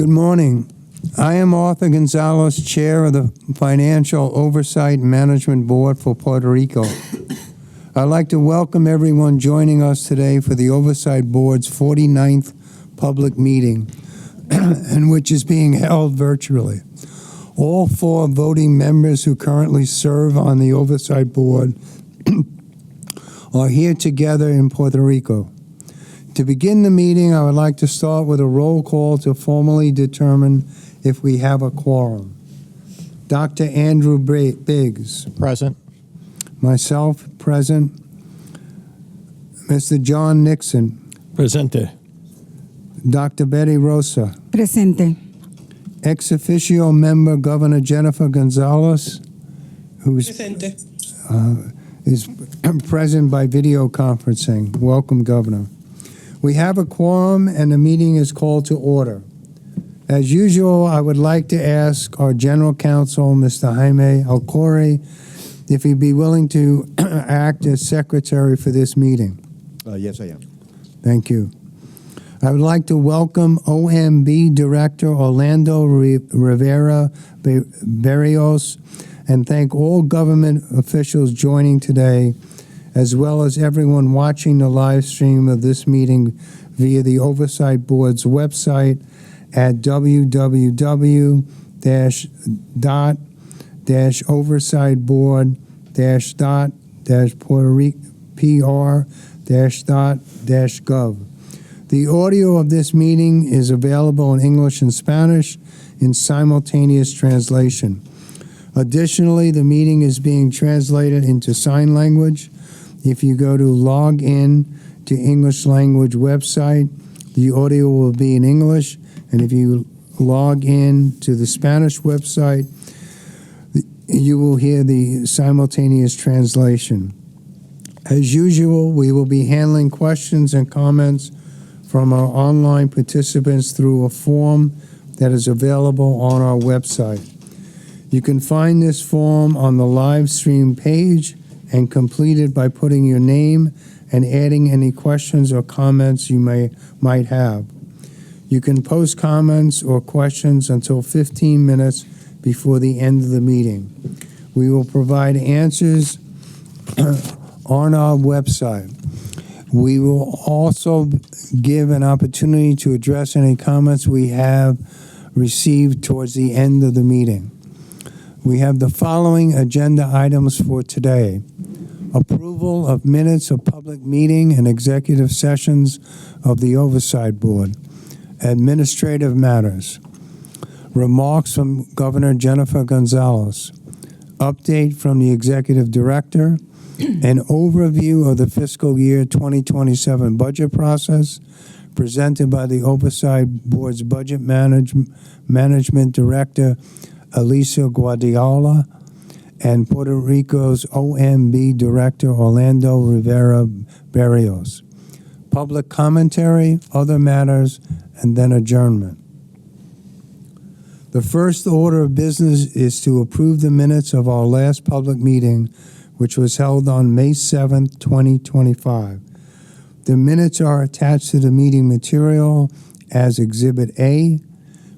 Good morning. I am Arthur Gonzalez, Chair of the Financial Oversight Management Board for Puerto Rico. I'd like to welcome everyone joining us today for the Oversight Board's 49th public meeting, and which is being held virtually. All 4 voting members who currently serve on the Oversight Board are here together in Puerto Rico. To begin the meeting, I would like to start with a roll call to formally determine if we have a quorum. Dr. Andrew Biggs. Present. Myself, present. Mr. John Nixon. Presente. Dr. Betty Rosa. Presente. Ex officio member Governor Jennifer Gonzalez, who is present by video conferencing. Welcome, Governor. We have a quorum and the meeting is called to order. As usual, I would like to ask our General Counsel, Mr. Jaime Alcori, if he'd be willing to act as Secretary for this meeting. Yes, I am. Thank you. I would like to welcome OMB Director Orlando Rivera Berrios and thank all government officials joining today, as well as everyone watching the live stream of this meeting via the Oversight Board's website at www.oversight.board-PR-gov. The audio of this meeting is available in English and Spanish in simultaneous translation. Additionally, the meeting is being translated into sign language. If you go to log in to English language website, the audio will be in English, and if you log in to the Spanish website, you will hear the simultaneous translation. As usual, we will be handling questions and comments from our online participants through a form that is available on our website. You can find this form on the live stream page and complete it by putting your name and adding any questions or comments you might have. You can post comments or questions until 15 minutes before the end of the meeting. We will provide answers on our website. We will also give an opportunity to address any comments we have received towards the end of the meeting. We have the following agenda items for today. Approval of minutes of public meeting and executive sessions of the Oversight Board. Administrative matters. Remarks from Governor Jennifer Gonzalez. Update from the Executive Director. An overview of the fiscal year 2027 budget process presented by the Oversight Board's Budget Management Director, Alicia Guardiola, and Puerto Rico's OMB Director, Orlando Rivera Berrios. Public commentary, other matters, and then adjournment. The first order of business is to approve the minutes of our last public meeting, which was held on May 7th, 2025. The minutes are attached to the meeting material as Exhibit A.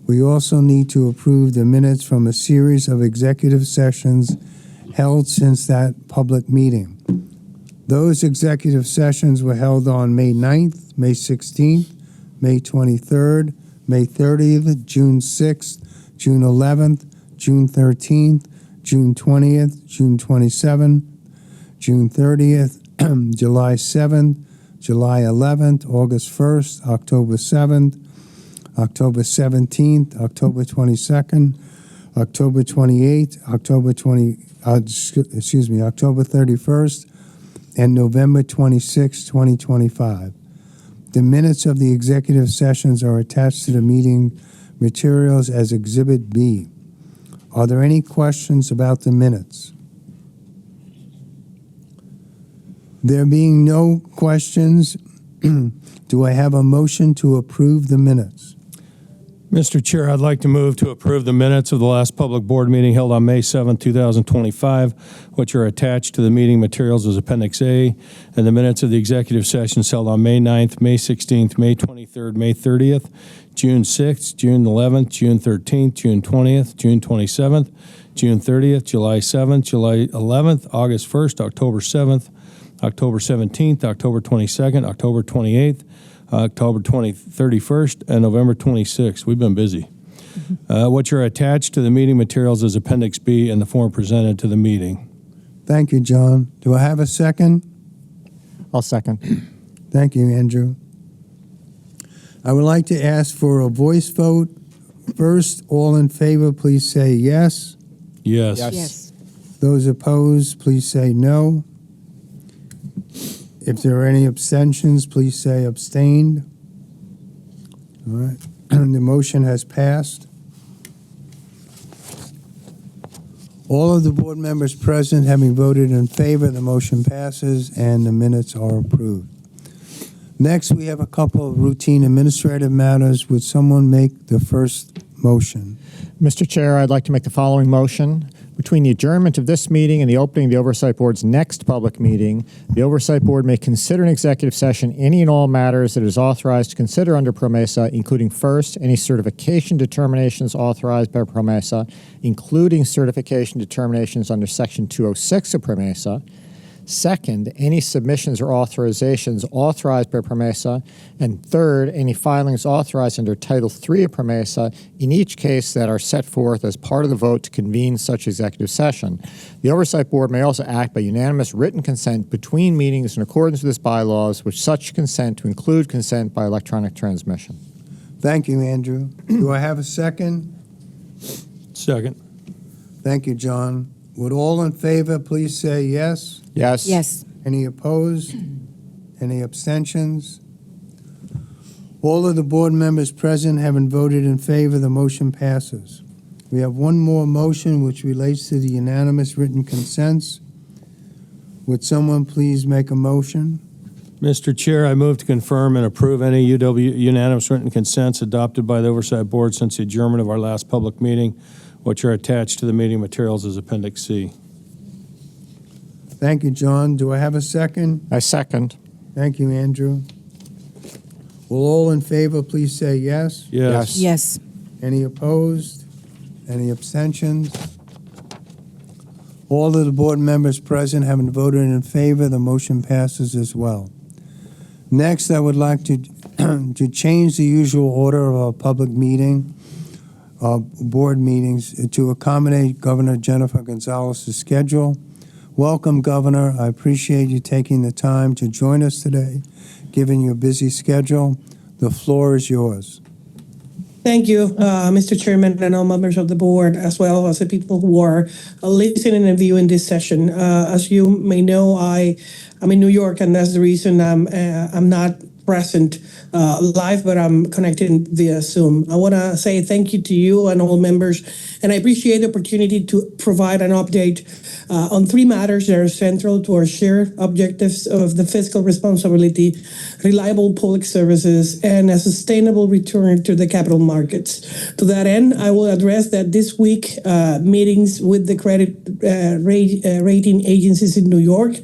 We also need to approve the minutes from a series of executive sessions held since that public meeting. Those executive sessions were held on May 9th, May 16th, May 23rd, May 30th, June 6th, June 11th, June 13th, June 20th, June 27th, June 30th, July 7th, July 11th, August 1st, October 7th, October 17th, October 22nd, October 28th, October 31st, and November 26, 2025. The minutes of the executive sessions are attached to the meeting materials as Exhibit B. Are there any questions about the minutes? There being no questions, do I have a motion to approve the minutes? Mr. Chair, I'd like to move to approve the minutes of the last public board meeting held on May 7, 2025, which are attached to the meeting materials as Appendix A, and the minutes of the executive sessions held on May 9th, May 16th, May 23rd, May 30th, June 6th, June 11th, June 13th, June 20th, June 27th, June 30th, July 7th, July 11th, August 1st, October 7th, October 17th, October 22nd, October 28th, October 31st, and November 26th. We've been busy. Which are attached to the meeting materials as Appendix B in the form presented to the meeting. Thank you, John. Do I have a second? I'll second. Thank you, Andrew. I would like to ask for a voice vote. First, all in favor, please say yes. Yes. Yes. Those opposed, please say no. If there are any abstentions, please say abstained. All right. The motion has passed. All of the board members present having voted in favor, the motion passes and the minutes are approved. Next, we have a couple of routine administrative matters. Would someone make the first motion? Mr. Chair, I'd like to make the following motion. Between the adjournment of this meeting and the opening of the Oversight Board's next public meeting, the Oversight Board may consider in executive session any and all matters that it is authorized to consider under PROMESA, including first, any certification determinations authorized by PROMESA, including certification determinations under Section 206 of PROMESA. Second, any submissions or authorizations authorized by PROMESA. And third, any filings authorized under Title III of PROMESA, in each case that are set forth as part of the vote to convene such executive session. The Oversight Board may also act by unanimous written consent between meetings in accordance with its bylaws, with such consent to include consent by electronic transmission. Thank you, Andrew. Do I have a second? Second. Thank you, John. Would all in favor please say yes? Yes. Yes. Any opposed? Any abstentions? All of the board members present having voted in favor, the motion passes. We have one more motion which relates to the unanimous written consents. Would someone please make a motion? Mr. Chair, I move to confirm and approve any unanimous written consents adopted by the Oversight Board since the adjournment of our last public meeting, which are attached to the meeting materials as Appendix C. Thank you, John. Do I have a second? I second. Thank you, Andrew. Will all in favor please say yes? Yes. Yes. Any opposed? Any abstentions? All of the board members present having voted in favor, the motion passes as well. Next, I would like to to change the usual order of our public meeting, board meetings, to accommodate Governor Jennifer Gonzalez's schedule. Welcome, Governor. I appreciate you taking the time to join us today, given your busy schedule. The floor is yours. Thank you, Mr. Chairman, and all members of the board, as well as the people who are listening and viewing this session. As you may know, I'm in New York, and that's the reason I'm not present live, but I'm connected via Zoom. I want to say thank you to you and all members, and I appreciate the opportunity to provide an update on three matters that are central to our shared objectives of the fiscal responsibility, reliable public services, and a sustainable return to the capital markets. To that end, I will address that this week meetings with the credit rating agencies in New York,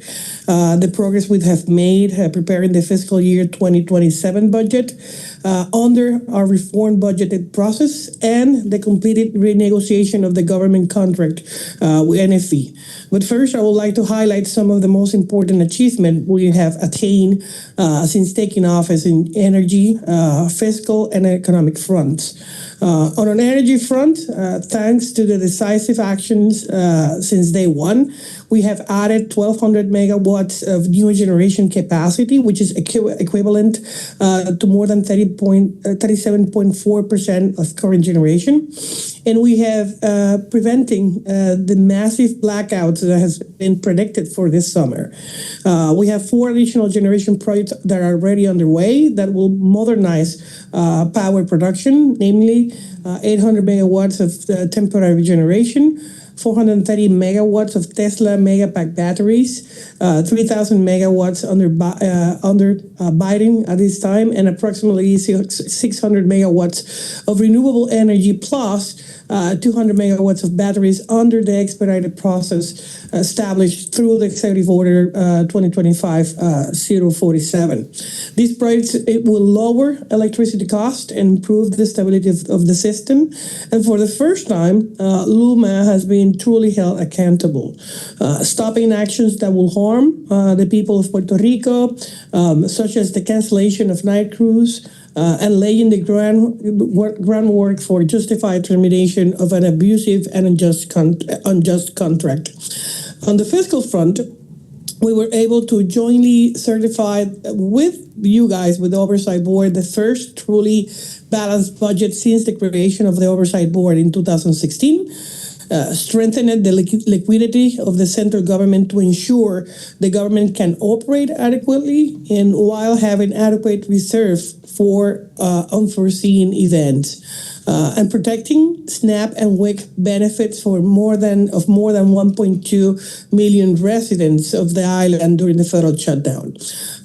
the progress we have made preparing the fiscal year 2027 budget under our reform budgeted process, and the completed renegotiation of the government contract with NFE. But first, I would like to highlight some of the most important achievements we have attained since taking office in energy, fiscal, and economic fronts. On an energy front, thanks to the decisive actions since day one, we have added 1,200 megawatts of new generation capacity, which is equivalent to more than 37.4% of current generation. And we have preventing the massive blackouts that has been predicted for this summer. We have 4 additional generation projects that are already underway that will modernize power production, namely 800 megawatts of temporary generation, 430 megawatts of Tesla Megapack batteries, 3,000 megawatts under Biden at this time, and approximately 600 megawatts of renewable energy plus 200 megawatts of batteries under the expedited process established through the Executive Order 2025-047. These projects, it will lower electricity cost and improve the stability of the system. And for the first time, LUMA has been truly held accountable, stopping actions that will harm the people of Puerto Rico, such as the cancellation of night crews, and laying the groundwork for justified termination of an abusive and unjust contract. On the fiscal front, we were able to jointly certify with you guys, with the Oversight Board, the first truly balanced budget since the creation of the Oversight Board in 2016. Strengthened the liquidity of the central government to ensure the government can operate adequately and while having adequate reserve for unforeseen events, and protecting SNAP and WIC benefits for more than 1.2 million residents of the island during the federal shutdown.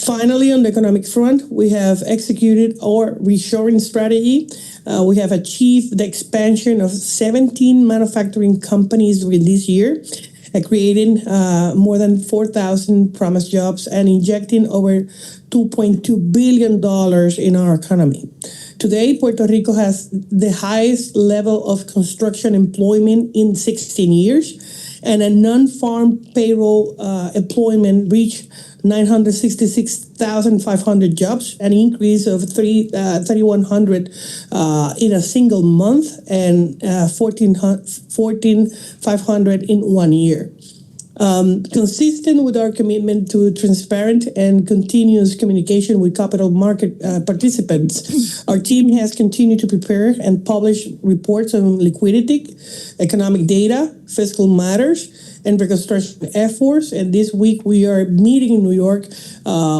Finally, on the economic front, we have executed our reshoring strategy. We have achieved the expansion of 17 manufacturing companies during this year, creating more than 4,000 promised jobs and injecting over $2.2 billion in our economy. Today, Puerto Rico has the highest level of construction employment in 16 years, and a non-farm payroll employment reached 966,500 jobs, an increase of 3,100 in a single month, and 14,500 in 1 year. Consistent with our commitment to transparent and continuous communication with capital market participants, our team has continued to prepare and publish reports on liquidity, economic data, fiscal matters, and reconstruction efforts. And this week we are meeting in New York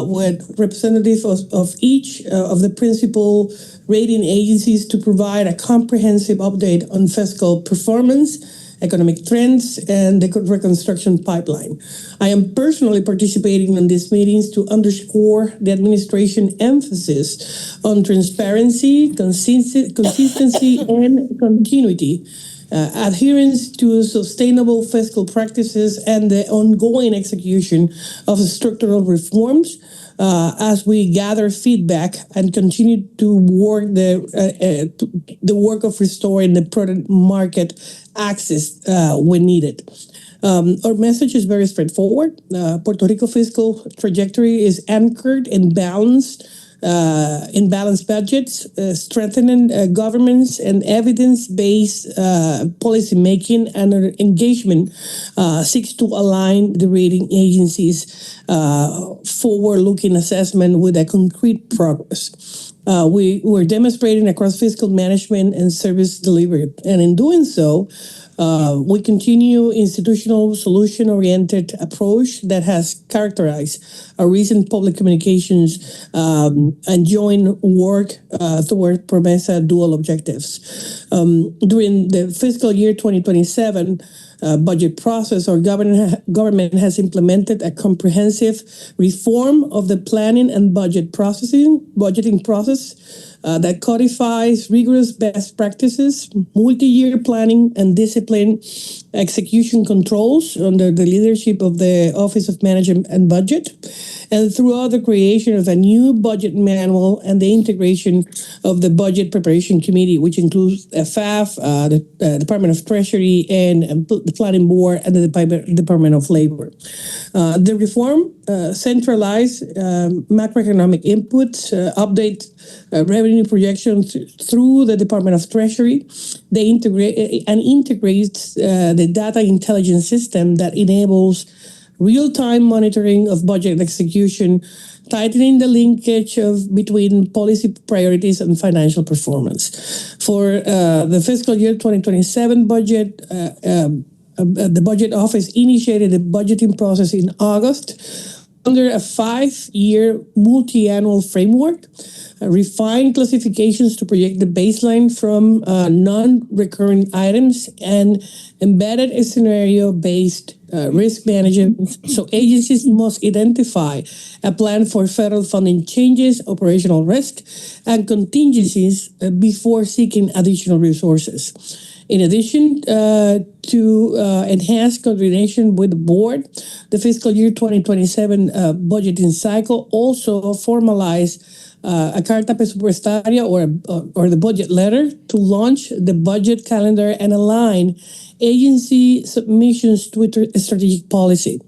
with representatives of each of the principal rating agencies to provide a comprehensive update on fiscal performance, economic trends, and the reconstruction pipeline. I am personally participating in these meetings to underscore the administration emphasis on transparency, consistency, and continuity, adherence to sustainable fiscal practices, and the ongoing execution of structural reforms as we gather feedback and continue to work the work of restoring the product market access when needed. Our message is very straightforward. Puerto Rico fiscal trajectory is anchored in balanced budgets, strengthening governments, and evidence-based policy making, and our engagement seeks to align the rating agencies' forward-looking assessment with a concrete progress. We're demonstrating across fiscal management and service delivery, and in doing so, we continue institutional solution-oriented approach that has characterized our recent public communications and joint work toward PROMESA dual objectives. During the fiscal year 2027 budget process, our government has implemented a comprehensive reform of the planning and budgeting process that codifies rigorous best practices, multi-year planning, and discipline execution controls under the leadership of the Office of Management and Budget, and throughout the creation of a new budget manual and the integration of the Budget Preparation Committee, which includes FAF, the Department of Treasury, and the Planning Board, and the Department of Labor. The reform centralized macroeconomic inputs, update revenue projections through the Department of Treasury. They integrates the data intelligence system that enables real-time monitoring of budget execution, tightening the linkage between policy priorities and financial performance. For the fiscal year 2027 budget, the Budget Office initiated the budgeting process in August under a 5-year multi-annual framework. refined classifications to project the baseline from non-recurring items, and embedded a scenario-based risk management. So agencies must identify a plan for federal funding changes, operational risk, and contingencies before seeking additional resources. In addition to enhance coordination with the board, the fiscal year 2027 budgeting cycle also formalized a carta presupuestaria or the budget letter to launch the budget calendar and align agency submissions to a strategic policy,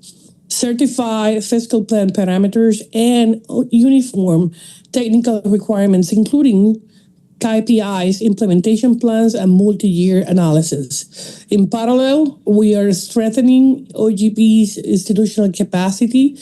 certify fiscal plan parameters, and uniform technical requirements, including KPIs, implementation plans, and multi-year analysis. In parallel, we are strengthening OGP's institutional capacity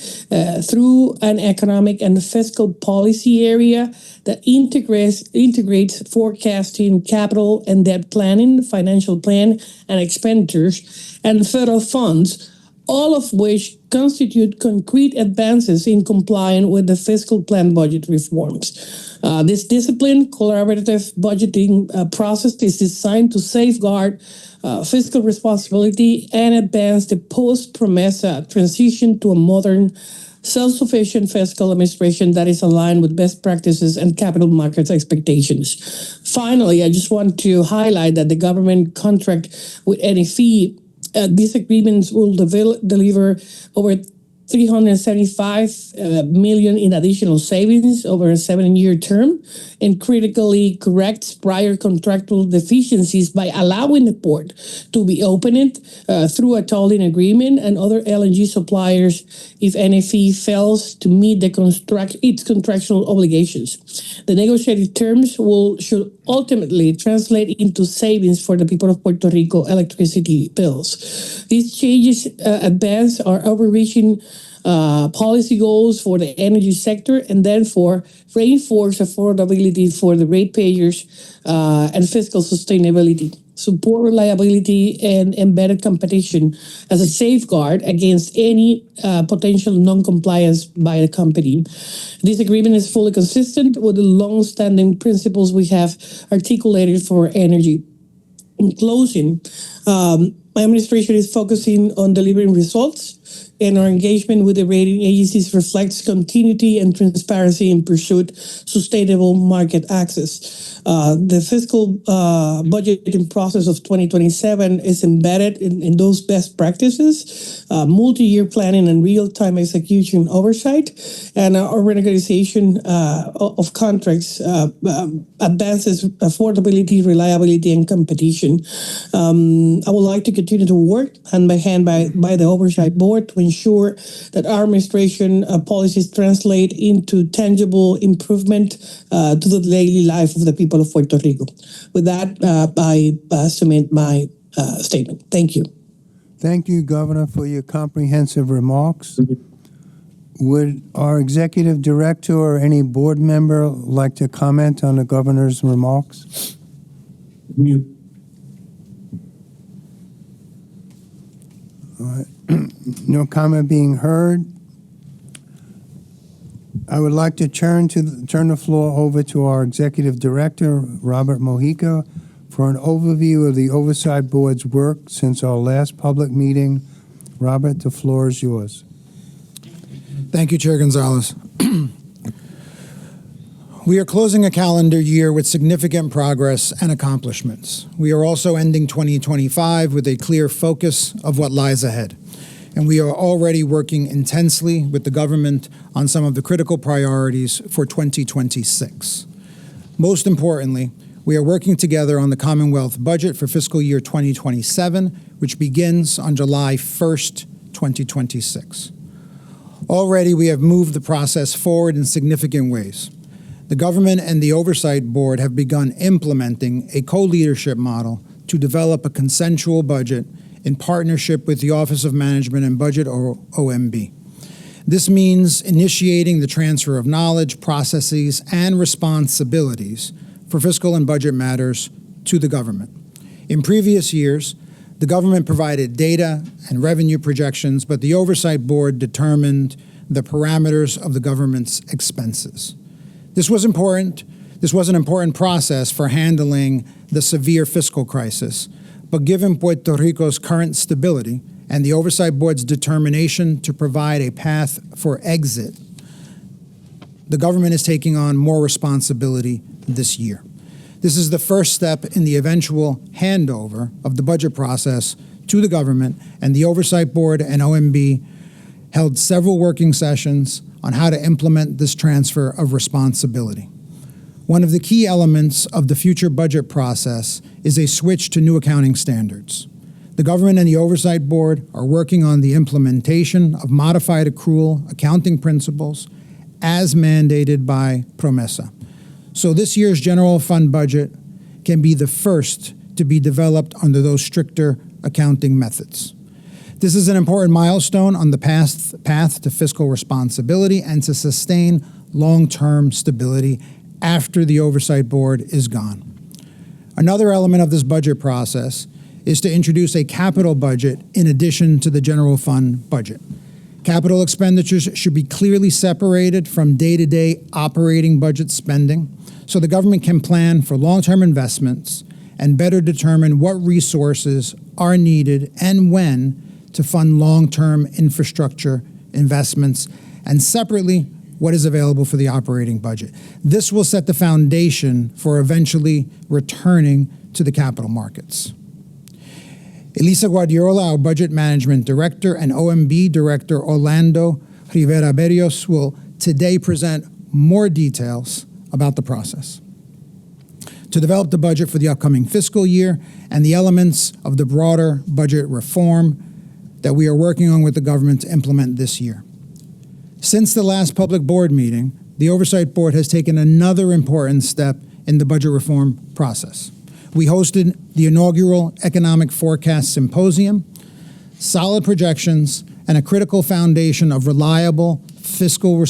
through an economic and fiscal policy area that integrates forecasting, capital and debt planning, financial plan and expenditures, and federal funds, all of which constitute concrete advances in complying with the fiscal plan budget reforms. This disciplined, collaborative budgeting process is designed to safeguard fiscal responsibility and advance the post-PROMESA transition to a modern, self-sufficient fiscal administration that is aligned with best practices and capital markets expectations. Finally, I just want to highlight that the government contract with NFE, these agreements will deliver over $375 million in additional savings over a 7-year term, and critically corrects prior contractual deficiencies by allowing the port to be opened through a tolling agreement and other LNG suppliers if NFE fails to meet its contractual obligations. The negotiated terms should ultimately translate into savings for the people of Puerto Rico electricity bills. These changes advance our overreaching policy goals for the energy sector, and therefore reinforce affordability for the ratepayers and fiscal sustainability, support reliability and embedded competition as a safeguard against any potential non-compliance by the company. This agreement is fully consistent with the long-standing principles we have articulated for energy. In closing, my administration is focusing on delivering results, and our engagement with the rating agencies reflects continuity and transparency in pursuit sustainable market access. The fiscal budgeting process of 2027 is embedded in those best practices, multi-year planning and real-time execution oversight, and our renegotiation of contracts advances affordability, reliability, and competition. I would like to continue to work hand by hand by the Oversight Board to ensure that our administration policies translate into tangible improvement to the daily life of the people of Puerto Rico. With that, I submit my statement. Thank you. Thank you, Governor, for your comprehensive remarks. Would our executive director or any board member like to comment on the governor's remarks? All right. No comment being heard. I would like to turn the floor over to our executive director, Robert Mojica, for an overview of the Oversight Board's work since our last public meeting. Robert, the floor is yours. Thank you, Chair Gonzalez. We are closing a calendar year with significant progress and accomplishments. We are also ending 2025 with a clear focus of what lies ahead. And we are already working intensely with the government on some of the critical priorities for 2026. Most importantly, we are working together on the Commonwealth budget for fiscal year 2027, which begins on July 1st, 2026. Already, we have moved the process forward in significant ways. The government and the Oversight Board have begun implementing a co-leadership model to develop a consensual budget in partnership with the Office of Management and Budget, or OMB. This means initiating the transfer of knowledge, processes, and responsibilities for fiscal and budget matters to the government. In previous years, the government provided data and revenue projections, but the Oversight Board determined the parameters of the government's expenses. This was important. This was an important process for handling the severe fiscal crisis. But given Puerto Rico's current stability and the Oversight Board's determination to provide a path for exit, the government is taking on more responsibility this year. This is the first step in the eventual handover of the budget process to the government, and the Oversight Board and OMB held several working sessions on how to implement this transfer of responsibility. One of the key elements of the future budget process is a switch to new accounting standards. The government and the Oversight Board are working on the implementation of modified accrual accounting principles as mandated by PROMESA. So this year's general fund budget can be the first to be developed under those stricter accounting methods. This is an important milestone on the path to fiscal responsibility and to sustain long-term stability after the Oversight Board is gone. Another element of this budget process is to introduce a capital budget in addition to the general fund budget. Capital expenditures should be clearly separated from day-to-day operating budget spending so the government can plan for long-term investments and better determine what resources are needed and when to fund long-term infrastructure investments, and separately, what is available for the operating budget. This will set the foundation for eventually returning to the capital markets. Elisa Guardiola, our Budget Management Director, and OMB Director Orlando Rivera Berrios will today present more details about the process to develop the budget for the upcoming fiscal year and the elements of the broader budget reform that we are working on with the government to implement this year. Since the last public board meeting, the Oversight Board has taken another important step in the budget reform process. We hosted the inaugural Economic Forecast Symposium, solid projections, and a critical foundation of reliable fiscally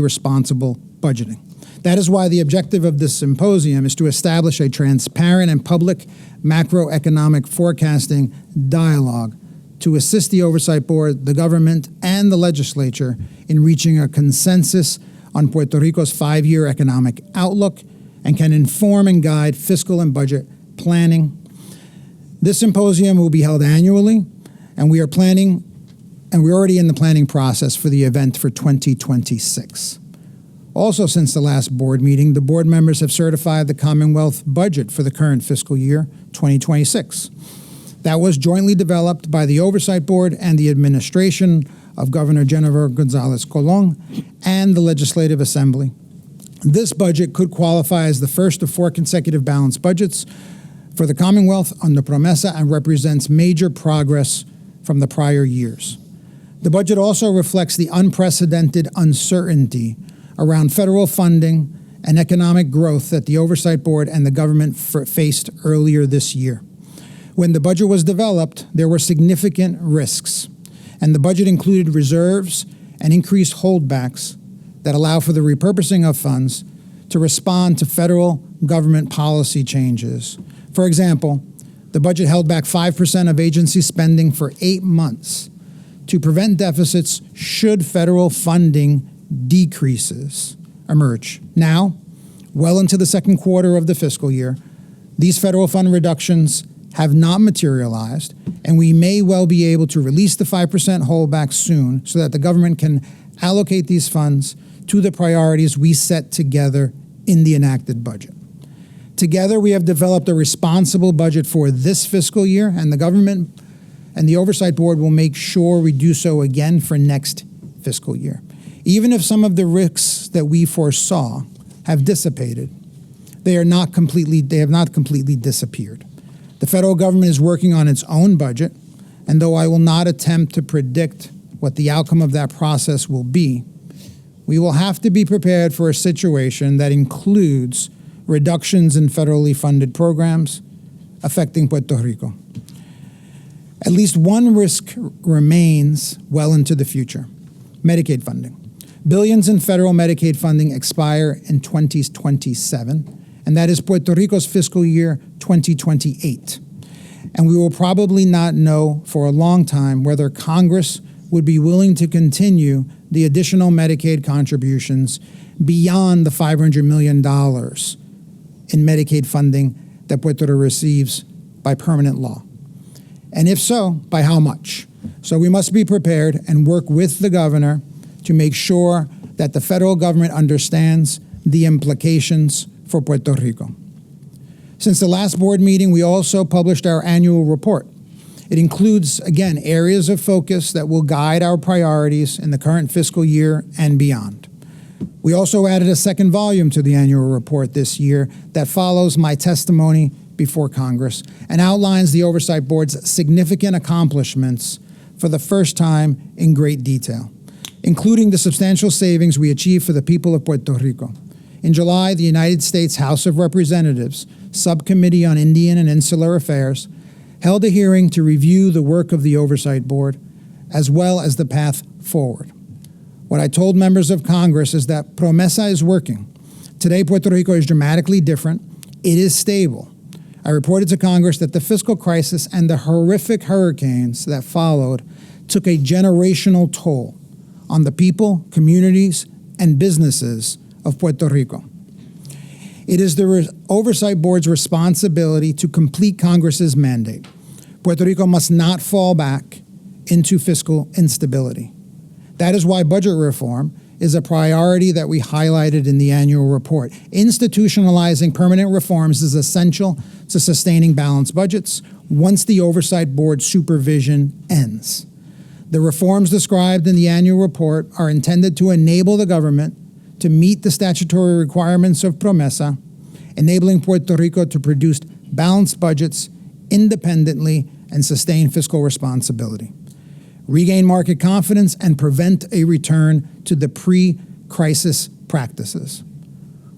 responsible budgeting. That is why the objective of this symposium is to establish a transparent and public macroeconomic forecasting dialogue to assist the Oversight Board, the government, and the legislature in reaching a consensus on Puerto Rico's 5-year economic outlook and can inform and guide fiscal and budget planning. This symposium will be held annually, and we're already in the planning process for the event for 2026. Also, since the last board meeting, the board members have certified the Commonwealth budget for the current fiscal year, 2026. That was jointly developed by the Oversight Board and the administration of Governor Jennifer Gonzalez Colon and the Legislative Assembly. This budget could qualify as the first of 4 consecutive balanced budgets for the Commonwealth under PROMESA and represents major progress from the prior years. The budget also reflects the unprecedented uncertainty around federal funding and economic growth that the Oversight Board and the government faced earlier this year. When the budget was developed, there were significant risks, and the budget included reserves and increased holdbacks that allow for the repurposing of funds to respond to federal government policy changes. For example, the budget held back 5% of agency spending for 8 months to prevent deficits should federal funding decreases emerge. Now, well into the second quarter of the fiscal year, these federal fund reductions have not materialized, and we may well be able to release the 5% holdback soon so that the government can allocate these funds to the priorities we set together in the enacted budget. Together, we have developed a responsible budget for this fiscal year, and the government and the Oversight Board will make sure we do so again for next fiscal year. Even if some of the risks that we foresaw have dissipated, they have not completely disappeared. The federal government is working on its own budget, and though I will not attempt to predict what the outcome of that process will be, we will have to be prepared for a situation that includes reductions in federally funded programs affecting Puerto Rico. At least one risk remains well into the future: Medicaid funding. Billions in federal Medicaid funding expire in 2027, and that is Puerto Rico's fiscal year 2028. And we will probably not know for a long time whether Congress would be willing to continue the additional Medicaid contributions beyond the $500 million in Medicaid funding that Puerto Rico receives by permanent law? And if so, by how much? So we must be prepared and work with the governor to make sure that the federal government understands the implications for Puerto Rico. Since the last board meeting, we also published our annual report. It includes, again, areas of focus that will guide our priorities in the current fiscal year and beyond. We also added a second volume to the annual report this year that follows my testimony before Congress and outlines the Oversight Board's significant accomplishments for the first time in great detail, including the substantial savings we achieved for the people of Puerto Rico. In July, the United States House of Representatives Subcommittee on Indian and Insular Affairs held a hearing to review the work of the Oversight Board, as well as the path forward. What I told members of Congress is that Promesa is working. Today, Puerto Rico is dramatically different. It is stable. I reported to Congress that the fiscal crisis and the horrific hurricanes that followed took a generational toll on the people, communities, and businesses of Puerto Rico. It is the Oversight Board's responsibility to complete Congress's mandate. Puerto Rico must not fall back into fiscal instability. That is why budget reform is a priority that we highlighted in the annual report. Institutionalizing permanent reforms is essential to sustaining balanced budgets once the Oversight Board supervision ends. The reforms described in the annual report are intended to enable the government to meet the statutory requirements of Promesa, enabling Puerto Rico to produce balanced budgets independently and sustain fiscal responsibility, regain market confidence, and prevent a return to the pre-crisis practices.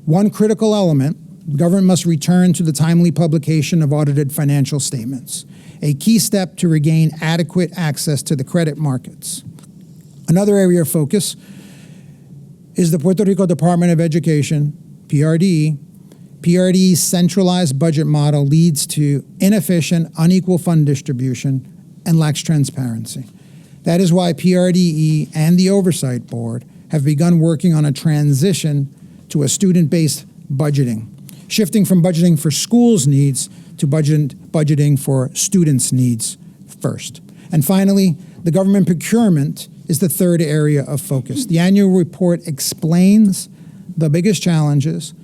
One critical element, the government must return to the timely publication of audited financial statements, a key step to regain adequate access to the credit markets. Another area of focus is the Puerto Rico Department of Education, PRDE. PRDE's centralized budget model leads to inefficient, unequal fund distribution and lacks transparency. That is why PRDE and the Oversight Board have begun working on a transition to a student-based budgeting, shifting from budgeting for schools' needs to budgeting for students' needs first. And finally, the government procurement is the third area of focus. The annual report explains the biggest challenges,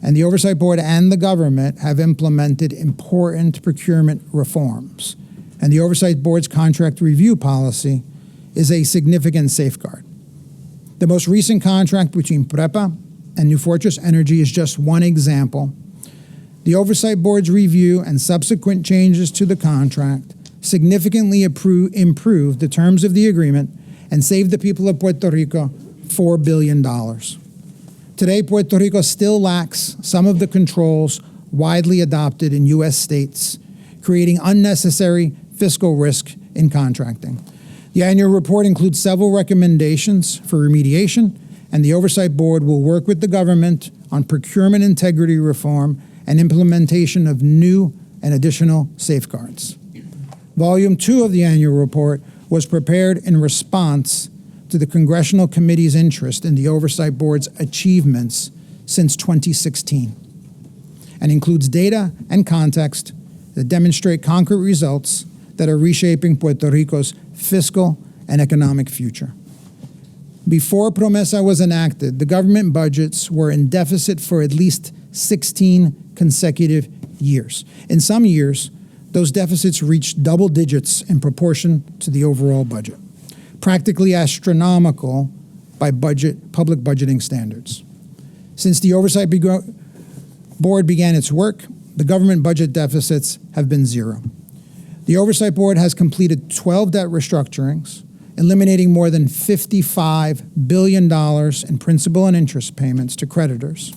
and the Oversight Board and the government have implemented important procurement reforms. And the Oversight Board's contract review policy is a significant safeguard. The most recent contract between PREPA and New Fortress Energy is just one example. The Oversight Board's review and subsequent changes to the contract significantly improved the terms of the agreement and saved the people of Puerto Rico $4 billion. Today, Puerto Rico still lacks some of the controls widely adopted in U.S. states, creating unnecessary fiscal risk in contracting. The annual report includes several recommendations for remediation, and the Oversight Board will work with the government on procurement integrity reform and implementation of new and additional safeguards. Volume 2 of the annual report was prepared in response to the Congressional Committee's interest in the Oversight Board's achievements since 2016 and includes data and context that demonstrate concrete results that are reshaping Puerto Rico's fiscal and economic future. Before Promesa was enacted, the government budgets were in deficit for at least 16 consecutive years. In some years, those deficits reached double digits in proportion to the overall budget, practically astronomical by public budgeting standards. Since the Oversight Board began its work, the government budget deficits have been zero. The Oversight Board has completed 12 debt restructurings, eliminating more than $55 billion in principal and interest payments to creditors.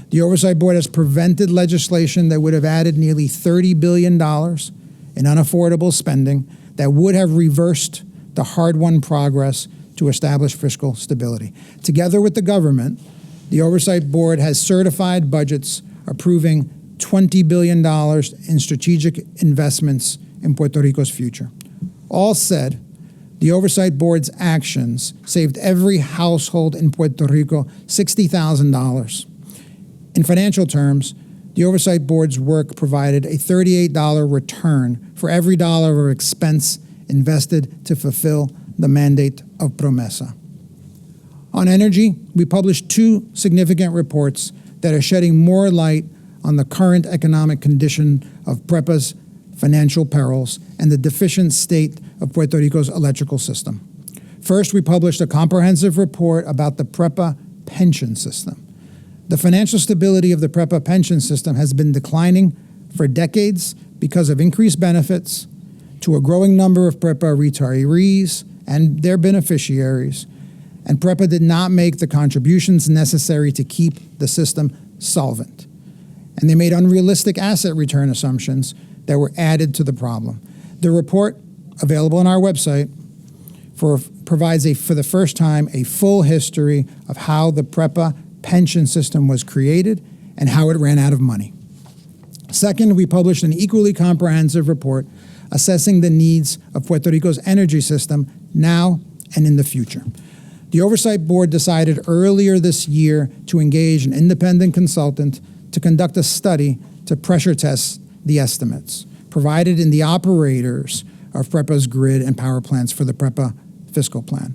The Oversight Board has prevented legislation that would have added nearly $30 billion in unaffordable spending that would have reversed the hard-won progress to establish fiscal stability. Together with the government, the Oversight Board has certified budgets approving $20 billion in strategic investments in Puerto Rico's future. All said, The Oversight Board's actions saved every household in Puerto Rico $60,000. In financial terms, the Oversight Board's work provided a $38 return for every dollar of expense invested to fulfill the mandate of PROMESA. On energy, we published two significant reports that are shedding more light on the current economic condition of PREPA's financial perils and the deficient state of Puerto Rico's electrical system. First, we published a comprehensive report about the PREPA pension system. The financial stability of the PREPA pension system has been declining for decades because of increased benefits to a growing number of PREPA retirees and their beneficiaries, and PREPA did not make the contributions necessary to keep the system solvent. And they made unrealistic asset return assumptions that were added to the problem. The report, available on our website, provides for the first time a full history of how the PREPA pension system was created and how it ran out of money. Second, we published an equally comprehensive report assessing the needs of Puerto Rico's energy system now and in the future. The Oversight Board decided earlier this year to engage an independent consultant to conduct a study to pressure test the estimates provided in the operators of PREPA's grid and power plants for the PREPA fiscal plan.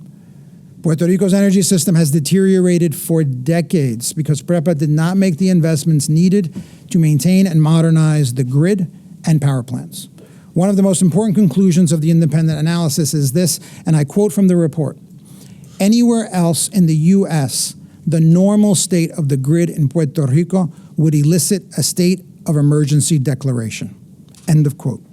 Puerto Rico's energy system has deteriorated for decades because PREPA did not make the investments needed to maintain and modernize the grid and power plants. One of the most important conclusions of the independent analysis is this, and I quote from the report: "Anywhere else in the U.S., the normal state of the grid in Puerto Rico would elicit a state of emergency declaration." End of quote.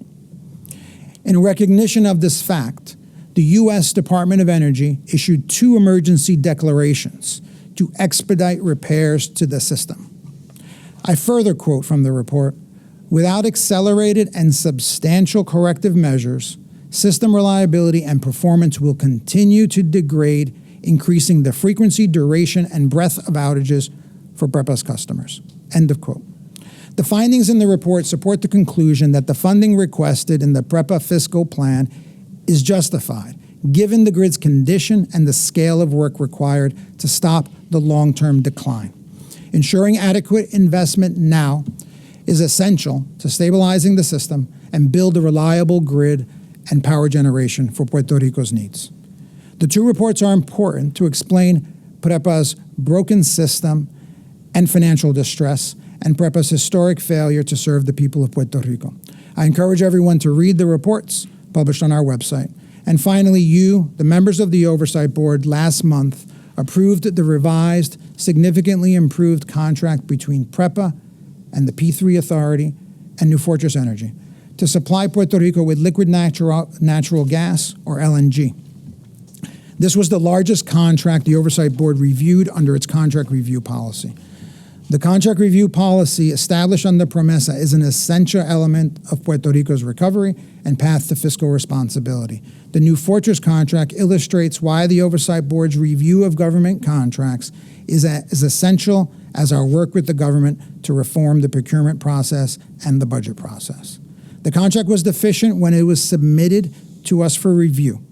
In recognition of this fact, the U.S. Department of Energy issued 2 emergency declarations to expedite repairs to the system. I further quote from the report: "Without accelerated and substantial corrective measures, system reliability and performance will continue to degrade, increasing the frequency, duration, and breadth of outages for PREPA's customers." End of quote. The findings in the report support the conclusion that the funding requested in the PREPA fiscal plan is justified, given the grid's condition and the scale of work required to stop the long-term decline. Ensuring adequate investment now is essential to stabilizing the system and build a reliable grid and power generation for Puerto Rico's needs. The 2 reports are important to explain PREPA's broken system and financial distress, and PREPA's historic failure to serve the people of Puerto Rico. I encourage everyone to read the reports published on our website. And finally, you, the members of the Oversight Board, last month approved the revised, significantly improved contract between PREPA and the P3 Authority and New Fortress Energy to supply Puerto Rico with liquid natural gas, or LNG. This was the largest contract the Oversight Board reviewed under its contract review policy. The contract review policy established under PROMESA is an essential element of Puerto Rico's recovery and path to fiscal responsibility. The New Fortress contract illustrates why the Oversight Board's review of government contracts is as essential as our work with the government to reform the procurement process and the budget process. The contract was deficient when it was submitted to us for review.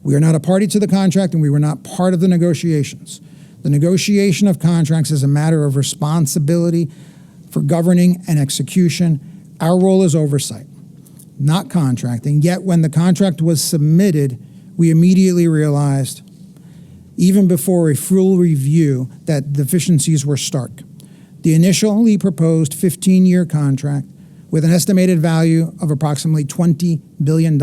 We are not a party to the contract, and we were not part of the negotiations. The negotiation of contracts is a matter of responsibility for governing and execution. Our role is oversight, not contracting. Yet when the contract was submitted, we immediately realized, even before a full review, that deficiencies were stark. The initially proposed 15-year contract, with an estimated value of approximately $20 billion,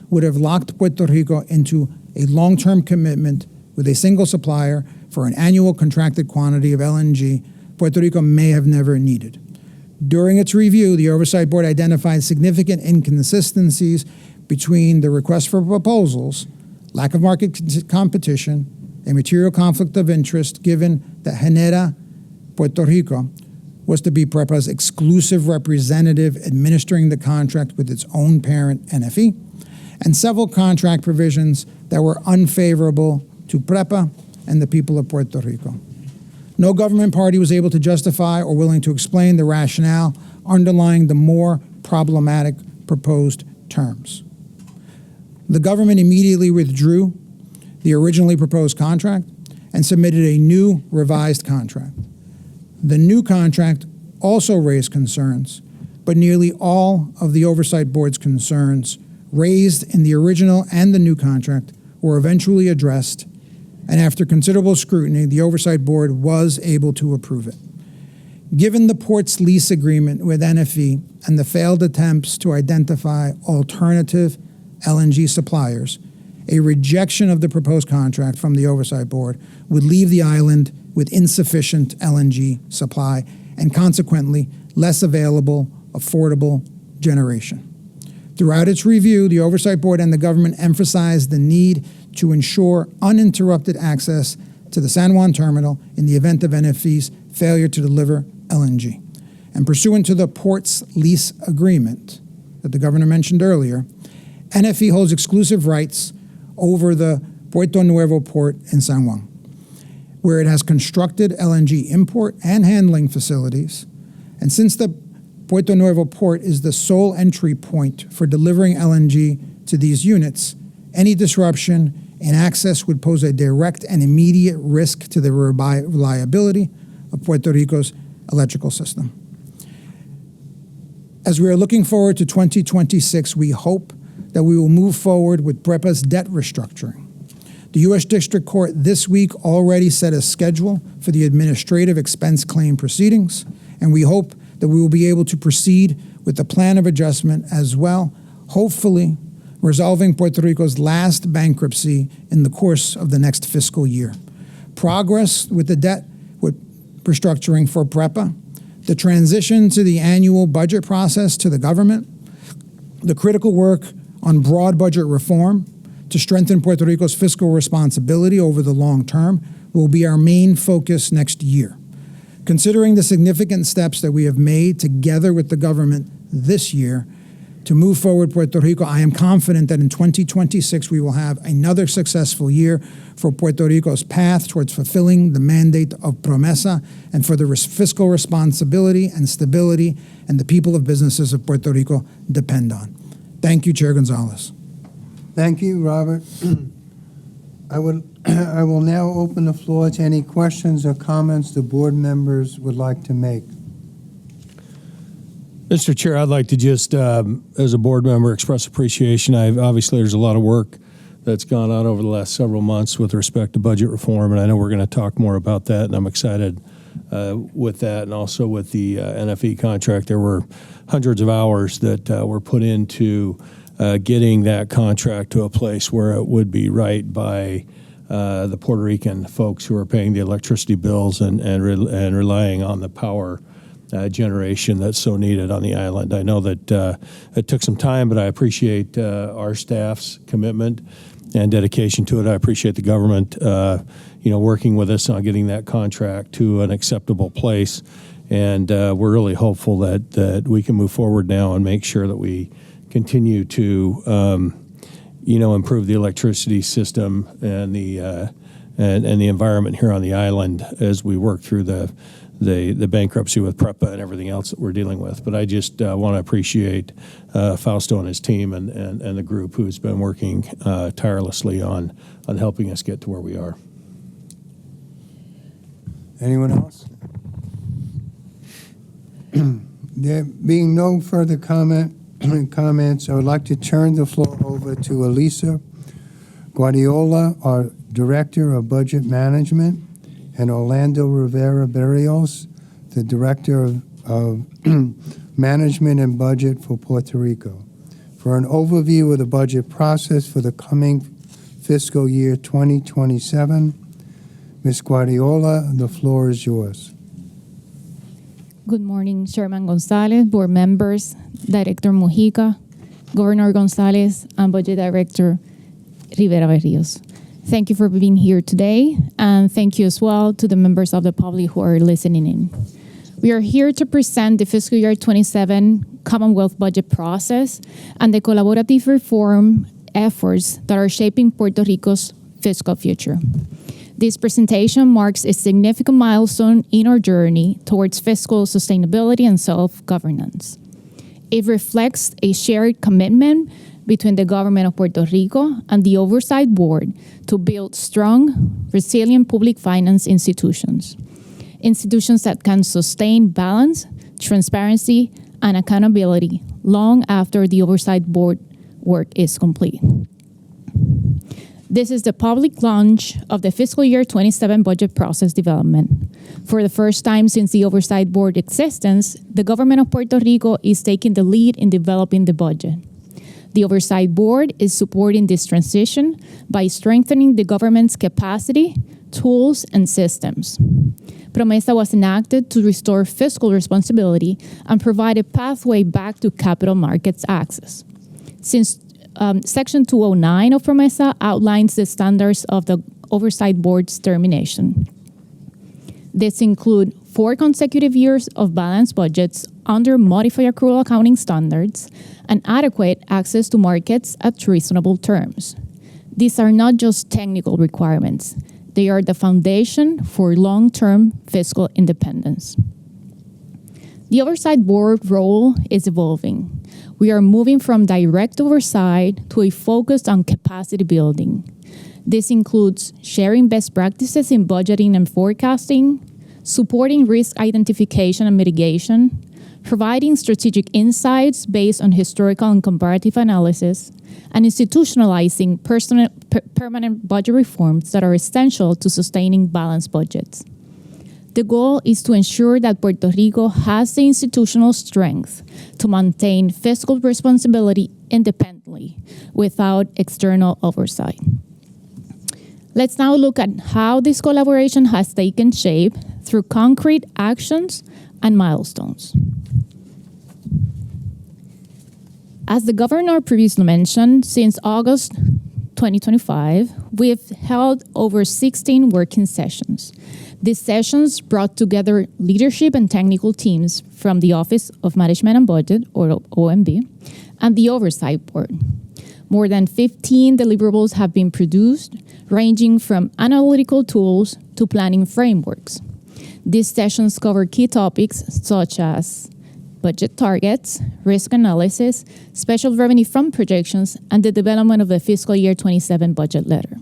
would have locked Puerto Rico into a long-term commitment with a single supplier for an annual contracted quantity of LNG Puerto Rico may have never needed. During its review, the Oversight Board identified significant inconsistencies between the request for proposals, lack of market competition, a material conflict of interest, given that Genera Puerto Rico was to be PREPA's exclusive representative administering the contract with its own parent, NFE, and several contract provisions that were unfavorable to PREPA and the people of Puerto Rico. No government party was able to justify or willing to explain the rationale underlying the more problematic proposed terms. The government immediately withdrew the originally proposed contract and submitted a new revised contract. The new contract also raised concerns, but nearly all of the Oversight Board's concerns raised in the original and the new contract were eventually addressed, and after considerable scrutiny, the Oversight Board was able to approve it. Given the port's lease agreement with NFE and the failed attempts to identify alternative LNG suppliers, a rejection of the proposed contract from the Oversight Board would leave the island with insufficient LNG supply and consequently less available, affordable generation. Throughout its review, the Oversight Board and the government emphasized the need to ensure uninterrupted access to the San Juan terminal in the event of NFE's failure to deliver LNG. And pursuant to the port's lease agreement that the governor mentioned earlier, NFE holds exclusive rights over the Puerto Nuevo port in San Juan, where it has constructed LNG import and handling facilities. And since the Puerto Nuevo port is the sole entry point for delivering LNG to these units, any disruption in access would pose a direct and immediate risk to the reliability of Puerto Rico's electrical system. As we are looking forward to 2026, we hope that we will move forward with PREPA's debt restructuring. The U.S. District Court this week already set a schedule for the administrative expense claim proceedings, and we hope that we will be able to proceed with the plan of adjustment as well, hopefully resolving Puerto Rico's last bankruptcy in the course of the next fiscal year. Progress with the debt restructuring for PREPA, the transition to the annual budget process to the government, the critical work on broad budget reform to strengthen Puerto Rico's fiscal responsibility over the long term will be our main focus next year. Considering the significant steps that we have made together with the government this year to move forward Puerto Rico, I am confident that in 2026 we will have another successful year for Puerto Rico's path towards fulfilling the mandate of Promesa and for the fiscal responsibility and stability and the people of businesses of Puerto Rico depend on. Thank you, Chair Gonzalez. Thank you, Robert. I will now open the floor to any questions or comments the board members would like to make. Mr. Chair, I'd like to just, as a board member, express appreciation. Obviously, there's a lot of work that's gone on over the last several months with respect to budget reform, and I know we're going to talk more about that, and I'm excited with that, and also with the NFE contract. There were hundreds of hours that were put into getting that contract to a place where it would be right by the Puerto Rican folks who are paying the electricity bills and relying on the power generation that's so needed on the island. I know that it took some time, but I appreciate our staff's commitment and dedication to it. I appreciate the government, working with us on getting that contract to an acceptable place, and we're really hopeful that we can move forward now and make sure that we continue to, improve the electricity system and the environment here on the island as we work through the bankruptcy with PREPA and everything else that we're dealing with. But I just want to appreciate Fausto and his team and the group who's been working tirelessly on helping us get to where we are. Anyone else? There being no further comments, I would like to turn the floor over to Elisa Guardiola, our Director of Budget Management, and Orlando Rivera Berrios, the Director of Management and Budget for Puerto Rico, for an overview of the budget process for the coming fiscal year 2027. Ms. Guardiola, the floor is yours. Good morning, Chairman Gonzalez, board members, Director Mojica, Governor Gonzalez, and Budget Director Rivera Berrios. Thank you for being here today, and thank you as well to the members of the public who are listening in. We are here to present the fiscal year 27 Commonwealth budget process and the collaborative reform efforts that are shaping Puerto Rico's fiscal future. This presentation marks a significant milestone in our journey towards fiscal sustainability and self-governance. It reflects a shared commitment between the government of Puerto Rico and the Oversight Board to build strong, resilient public finance institutions that can sustain balance, transparency, and accountability long after the Oversight Board work is complete. This is the public launch of the fiscal year 27 budget process development. For the first time since the Oversight Board existence, the government of Puerto Rico is taking the lead in developing the budget. The Oversight Board is supporting this transition by strengthening the government's capacity, tools, and systems. PROMESA was enacted to restore fiscal responsibility and provide a pathway back to capital markets access. Since Section 209 of PROMESA outlines the standards of the Oversight Board's termination. This include 4 consecutive years of balanced budgets under modified accrual accounting standards and adequate access to markets at reasonable terms. These are not just technical requirements. They are the foundation for long-term fiscal independence. The Oversight Board role is evolving. We are moving from direct oversight to a focus on capacity building. This includes sharing best practices in budgeting and forecasting, supporting risk identification and mitigation, providing strategic insights based on historical and comparative analysis, and institutionalizing permanent budget reforms that are essential to sustaining balanced budgets. The goal is to ensure that Puerto Rico has the institutional strength to maintain fiscal responsibility independently without external oversight. Let's now look at how this collaboration has taken shape through concrete actions and milestones. As the governor previously mentioned, since August 2025, we've held over 16 working sessions. These sessions brought together leadership and technical teams from the Office of Management and Budget, or OMB, and the Oversight Board. More than 15 deliverables have been produced, ranging from analytical tools to planning frameworks. These sessions cover key topics such as budget targets, risk analysis, special revenue fund projections, and the development of the fiscal year 27 budget letter.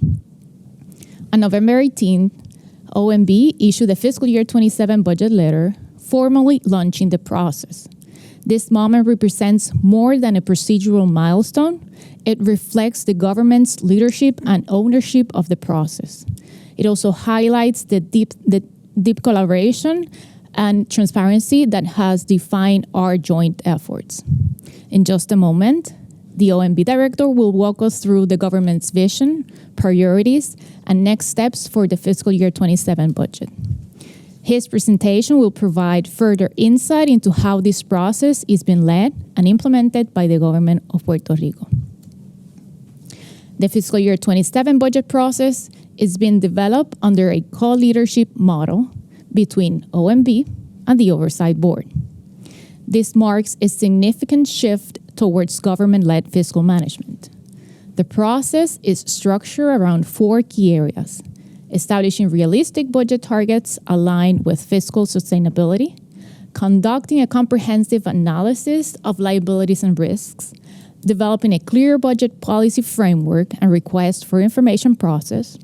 On November 18th, OMB issued the fiscal year 27 budget letter, formally launching the process. This moment represents more than a procedural milestone. It reflects the government's leadership and ownership of the process. It also highlights the deep collaboration and transparency that has defined our joint efforts. In just a moment, the OMB director will walk us through the government's vision, priorities, and next steps for the fiscal year 27 budget. His presentation will provide further insight into how this process is being led and implemented by the government of Puerto Rico. The fiscal year 27 budget process is being developed under a co-leadership model between OMB and the Oversight Board. This marks a significant shift towards government-led fiscal management. The process is structured around 4 key areas: establishing realistic budget targets aligned with fiscal sustainability, conducting a comprehensive analysis of liabilities and risks, developing a clear budget policy framework and request for information process,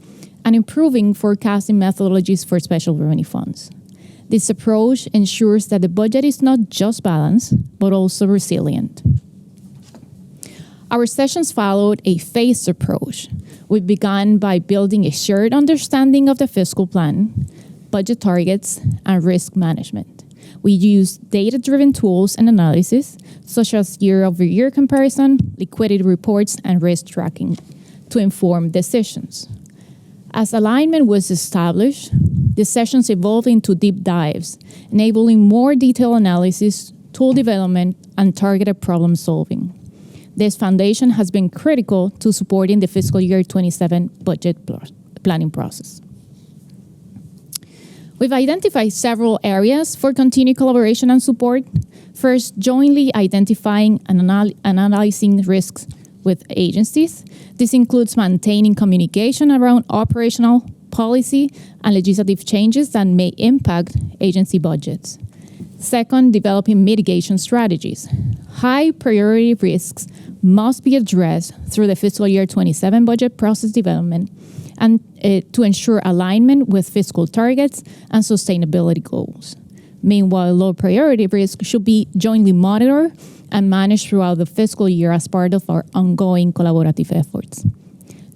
and improving forecasting methodologies for special revenue funds. This approach ensures that the budget is not just balanced, but also resilient. Our sessions followed a phased approach. We began by building a shared understanding of the fiscal plan, budget targets, and risk management. We used data-driven tools and analysis, such as year-over-year comparison, liquidity reports, and risk tracking, to inform decisions. As alignment was established, the sessions evolved into deep dives, enabling more detailed analysis, tool development, and targeted problem solving. This foundation has been critical to supporting the fiscal year 27 budget planning process. We've identified several areas for continued collaboration and support. First, jointly identifying and analyzing risks with agencies. This includes maintaining communication around operational, policy, and legislative changes that may impact agency budgets. Second, developing mitigation strategies. High priority risks must be addressed through the fiscal year 27 budget process development and to ensure alignment with fiscal targets and sustainability goals. Meanwhile, low priority risks should be jointly monitored and managed throughout the fiscal year as part of our ongoing collaborative efforts.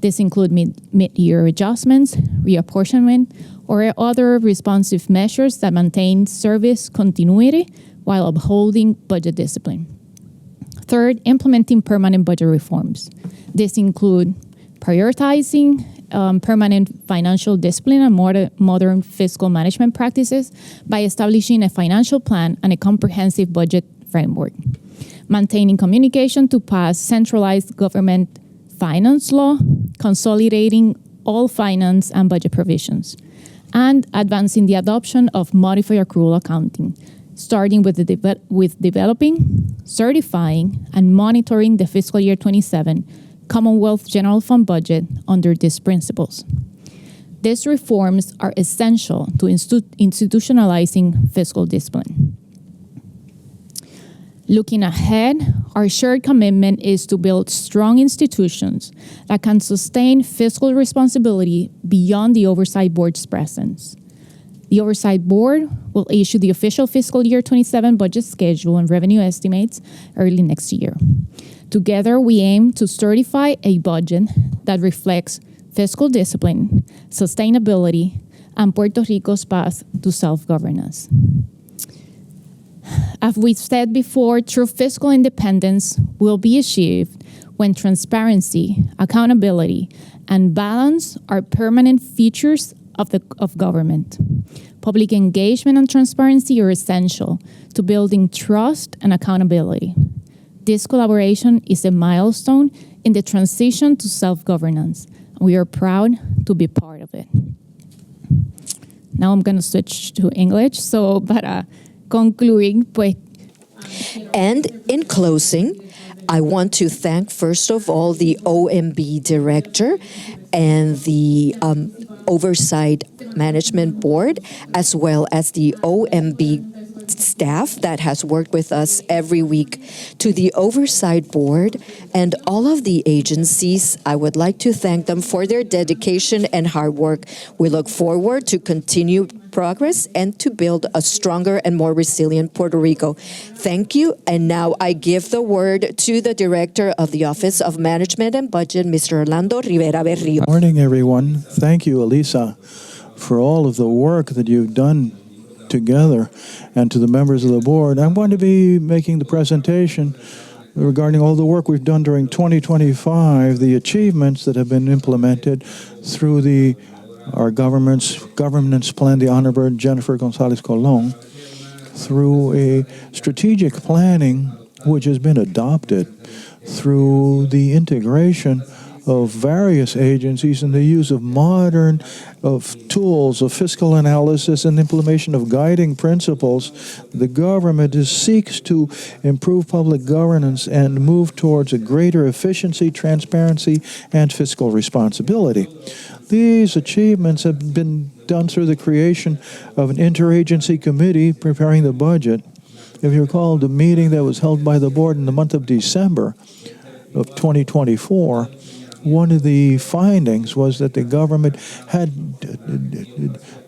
This includes mid-year adjustments, reapportionment, or other responsive measures that maintain service continuity while upholding budget discipline. Third, implementing permanent budget reforms. This includes prioritizing permanent financial discipline and modern fiscal management practices by establishing a financial plan and a comprehensive budget framework, maintaining communication to pass centralized government finance law, consolidating all finance and budget provisions, and advancing the adoption of modified accrual accounting, starting with developing, certifying, and monitoring the fiscal year 27 Commonwealth General Fund budget under these principles. These reforms are essential to institutionalizing fiscal discipline. Looking ahead, our shared commitment is to build strong institutions that can sustain fiscal responsibility beyond the Oversight Board's presence. The Oversight Board will issue the official fiscal year 27 budget schedule and revenue estimates early next year. Together, we aim to certify a budget that reflects fiscal discipline, sustainability, and Puerto Rico's path to self-governance. As we've said before, true fiscal independence will be achieved when transparency, accountability, and balance are permanent features of government. Public engagement and transparency are essential to building trust and accountability. This collaboration is a milestone in the transition to self-governance. We are proud to be part of it. Now I'm going to switch to English. Concluding, pues. And in closing, I want to thank, first of all, the OMB director and the Oversight Management Board, as well as the OMB staff that has worked with us every week. To the Oversight Board and all of the agencies, I would like to thank them for their dedication and hard work. We look forward to continued progress and to build a stronger and more resilient Puerto Rico. Thank you. And now I give the word to the Director of the Office of Management and Budget, Mr. Orlando Rivera Berrio. Good morning, everyone. Thank you, Elisa, for all of the work that you've done together, and to the members of the board. I'm going to be making the presentation regarding all the work we've done during 2025, the achievements that have been implemented through our governance plan, the Honorable Jennifer Gonzalez Colon, through a strategic planning which has been adopted through the integration of various agencies and the use of modern tools of fiscal analysis and implementation of guiding principles. The government seeks to improve public governance and move towards a greater efficiency, transparency, and fiscal responsibility. These achievements have been done through the creation of an interagency committee preparing the budget. If you recall, the meeting that was held by the board in the month of December of 2024, one of the findings was that the government had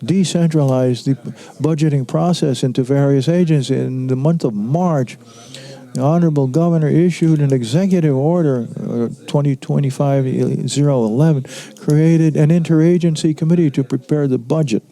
decentralized the budgeting process into various agencies. In the month of March, the Honorable Governor issued an executive order, 2025-011, created an interagency committee to prepare the budget,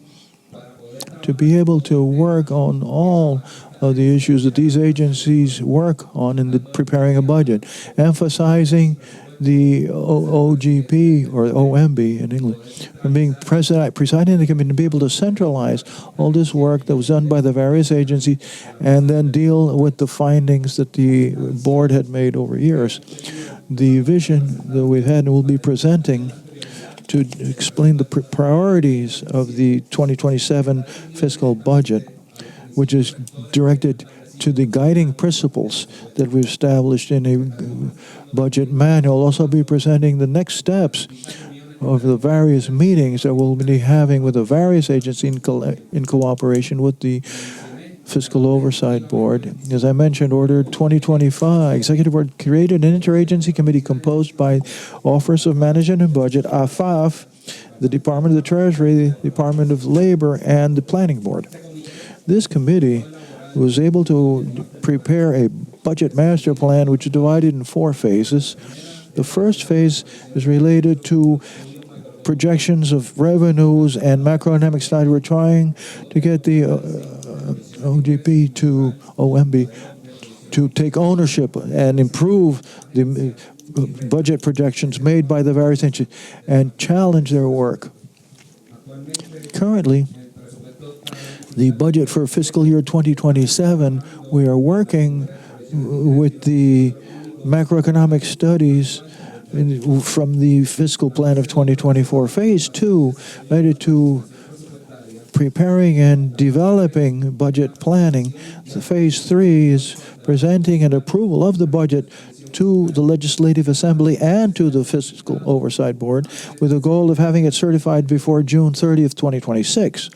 to be able to work on all of the issues that these agencies work on in preparing a budget, emphasizing the OGP or OMB in English, from being presiding the committee to be able to centralize all this work that was done by the various agencies and then deal with the findings that the board had made over years. The vision that we've had and will be presenting to explain the priorities of the 2027 fiscal budget, which is directed to the guiding principles that we've established in a budget manual. We'll also be presenting the next steps of the various meetings that we'll be having with the various agencies in cooperation with the Fiscal Oversight Board. As I mentioned, Order 2025, Executive Board created an interagency committee composed by Office of Management and Budget, AFAF, the Department of the Treasury, the Department of Labor, and the Planning Board. This committee was able to prepare a budget master plan which is divided in 4 phases. The first phase is related to projections of revenues and macroeconomic study. We're trying to get the OMB to take ownership and improve the budget projections made by the various entities and challenge their work. Currently, the budget for fiscal year 2027, we are working with the macroeconomic studies from the fiscal plan of 2024. Phase 2, related to preparing and developing budget planning. So phase 3 is presenting an approval of the budget to the Legislative Assembly and to the Fiscal Oversight Board with the goal of having it certified before June 30th, 2026.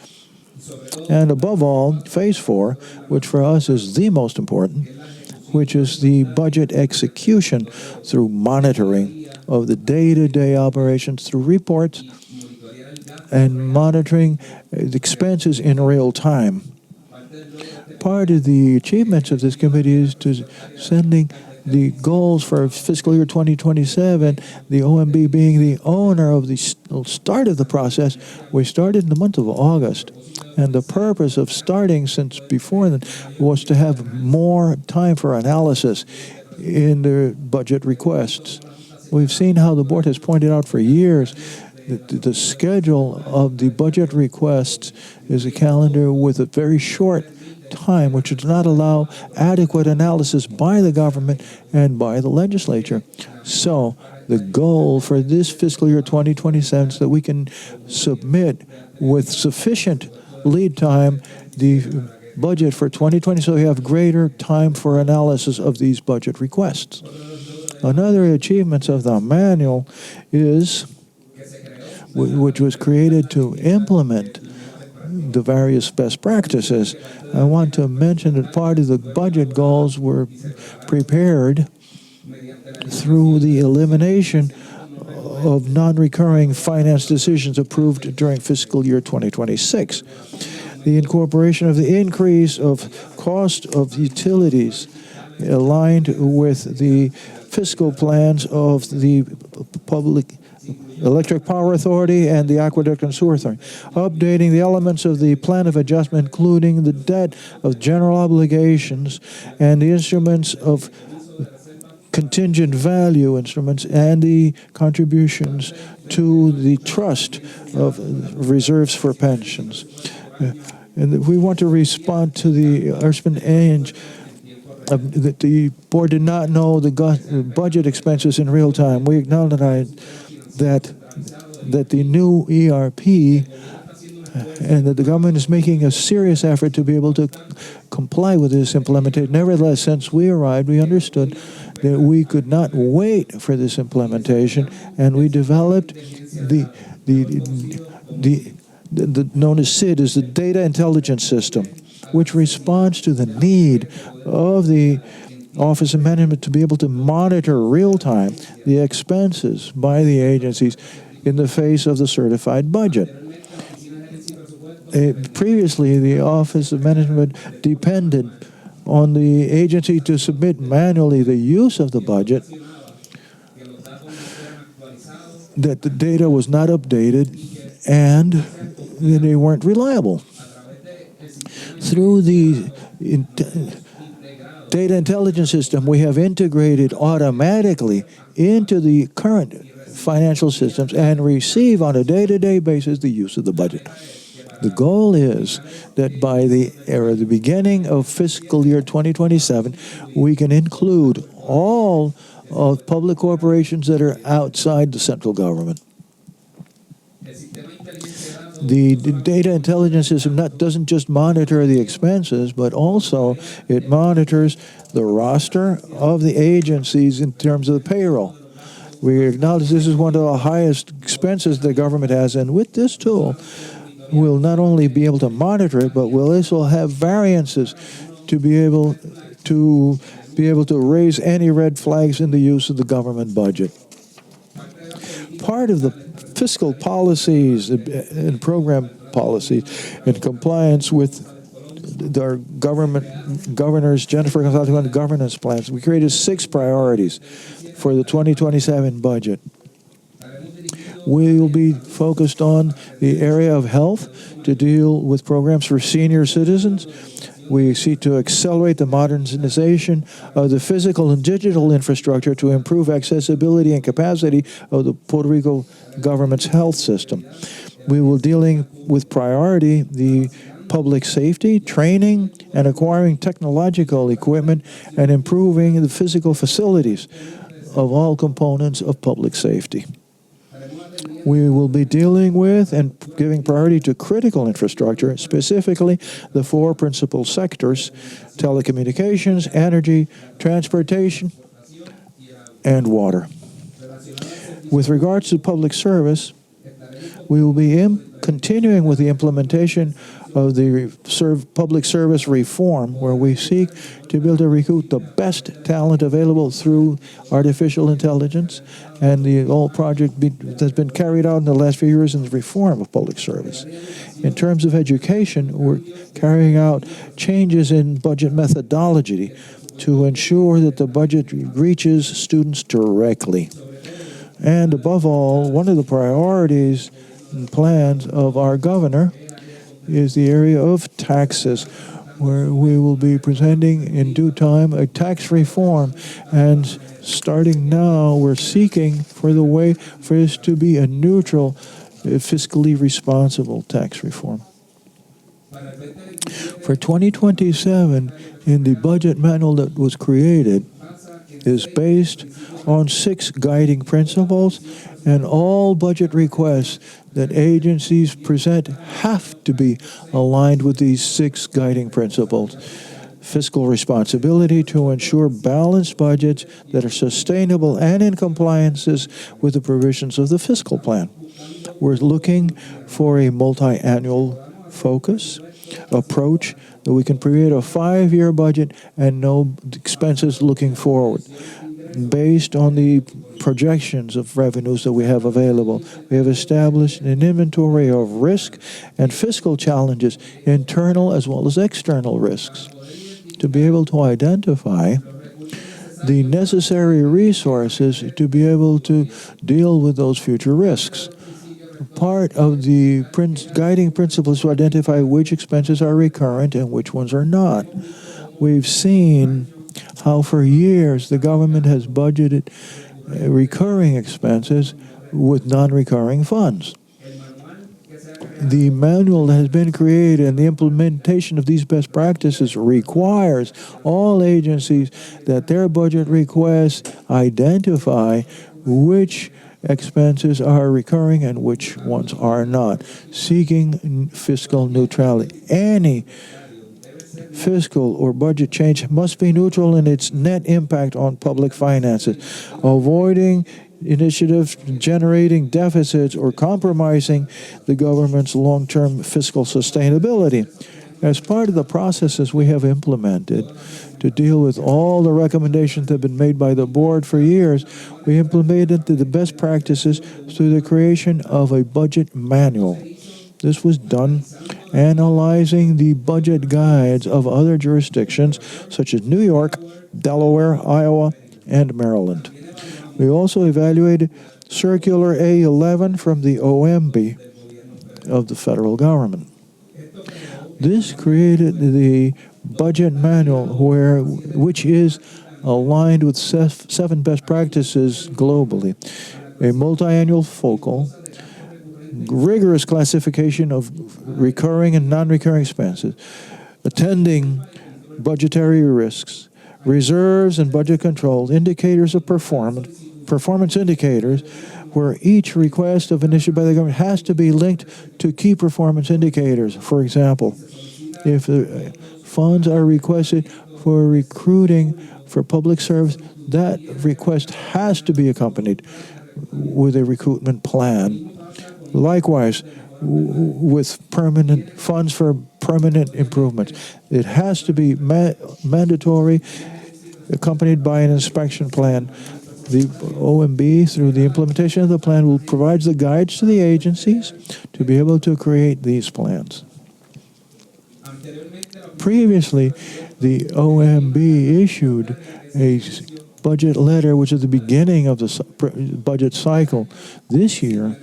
And above all, phase 4, which for us is the most important, which is the budget execution through monitoring of the day-to-day operations through reports and monitoring the expenses in real time. Part of the achievements of this committee is to sending the goals for fiscal year 2027, the OMB being the owner of the start of the process. We started in the month of August, and the purpose of starting since before then was to have more time for analysis in the budget requests. We've seen how the board has pointed out for years that the schedule of the budget requests is a calendar with a very short time, which does not allow adequate analysis by the government and by the legislature. So the goal for this fiscal year 2027 is that we can submit with sufficient lead time the budget for 2020 so we have greater time for analysis of these budget requests. Another achievement of the manual is, which was created to implement the various best practices. I want to mention that part of the budget goals were prepared through the elimination of non-recurring finance decisions approved during fiscal year 2026. The incorporation of the increase of cost of utilities aligned with the fiscal plans of the Public Electric Power Authority and the Aqueduct and Sewer Authority, updating the elements of the plan of adjustment, including the debt of general obligations and the instruments of contingent value instruments and the contributions to the trust of reserves for pensions. And we want to respond to the Earthman Age that the board did not know the budget expenses in real time. We acknowledge that the new ERP and that the government is making a serious effort to be able to comply with this implementation. Nevertheless, since we arrived, we understood that we could not wait for this implementation, and we developed the known as SID, is the Data Intelligence System, which responds to the need of the Office of Management to be able to monitor real-time the expenses by the agencies in the face of the certified budget. Previously, the Office of Management depended on the agency to submit manually the use of the budget, that the data was not updated, and they weren't reliable. Through the Data Intelligence System, we have integrated automatically into the current financial systems and receive on a day-to-day basis the use of the budget. The goal is that by the beginning of fiscal year 2027, we can include all of public corporations that are outside the central government. The data intelligence system doesn't just monitor the expenses, but also it monitors the roster of the agencies in terms of the payroll. We acknowledge this is one of the highest expenses the government has, and with this tool, we'll not only be able to monitor it, but we'll also have variances to be able to raise any red flags in the use of the government budget. Part of the fiscal policies and program policies in compliance with our governors, Jennifer Gonzalez governance plans, we created 6 priorities for the 2027 budget. We will be focused on the area of health to deal with programs for senior citizens. We seek to accelerate the modernization of the physical and digital infrastructure to improve accessibility and capacity of the Puerto Rico government's health system. We will dealing with priority the public safety, training, and acquiring technological equipment and improving the physical facilities of all components of public safety. We will be dealing with and giving priority to critical infrastructure, specifically the 4 principal sectors: telecommunications, energy, transportation, and water. With regards to public service, we will be continuing with the implementation of the public service reform, where we seek to be able to recruit the best talent available through artificial intelligence, and the whole project has been carried out in the last few years in the reform of public service. In terms of education, we're carrying out changes in budget methodology to ensure that the budget reaches students directly. And above all, one of the priorities and plans of our governor is the area of taxes, where we will be presenting in due time a tax reform. And starting now, we're seeking for the way for this to be a neutral, fiscally responsible tax reform. For 2027, in the budget manual that was created, is based on 6 guiding principles, and all budget requests that agencies present have to be aligned with these 6 guiding principles. Fiscal responsibility to ensure balanced budgets that are sustainable and in compliances with the provisions of the fiscal plan. We're looking for a multi-annual focus approach that we can create a 5-year budget and no expenses looking forward. Based on the projections of revenues that we have available, we have established an inventory of risk and fiscal challenges, internal as well as external risks, to be able to identify the necessary resources to be able to deal with those future risks. Part of the guiding principles to identify which expenses are recurrent and which ones are not. We've seen how for years the government has budgeted recurring expenses with non-recurring funds. The manual that has been created and the implementation of these best practices requires all agencies that their budget requests identify which expenses are recurring and which ones are not, seeking fiscal neutrality. Any fiscal or budget change must be neutral in its net impact on public finances, avoiding initiatives generating deficits or compromising the government's long-term fiscal sustainability. As part of the processes we have implemented to deal with all the recommendations that have been made by the board for years, we implemented the best practices through the creation of a budget manual. This was done analyzing the budget guides of other jurisdictions such as New York, Delaware, Iowa, and Maryland. We also evaluated Circular A11 from the OMB of the federal government. This created the budget manual, which is aligned with 7 best practices globally. A multi-annual focal, rigorous classification of recurring and non-recurring expenses, attending budgetary risks, reserves and budget control, indicators of performance indicators, where each request of initiative by the government has to be linked to key performance indicators. For example, if the funds are requested for recruiting for public service, that request has to be accompanied with a recruitment plan. Likewise, with permanent funds for permanent improvements. It has to be mandatory, accompanied by an inspection plan. The OMB, through the implementation of the plan, will provide the guides to the agencies to be able to create these plans. Previously, the OMB issued a budget letter, which is the beginning of the budget cycle. This year,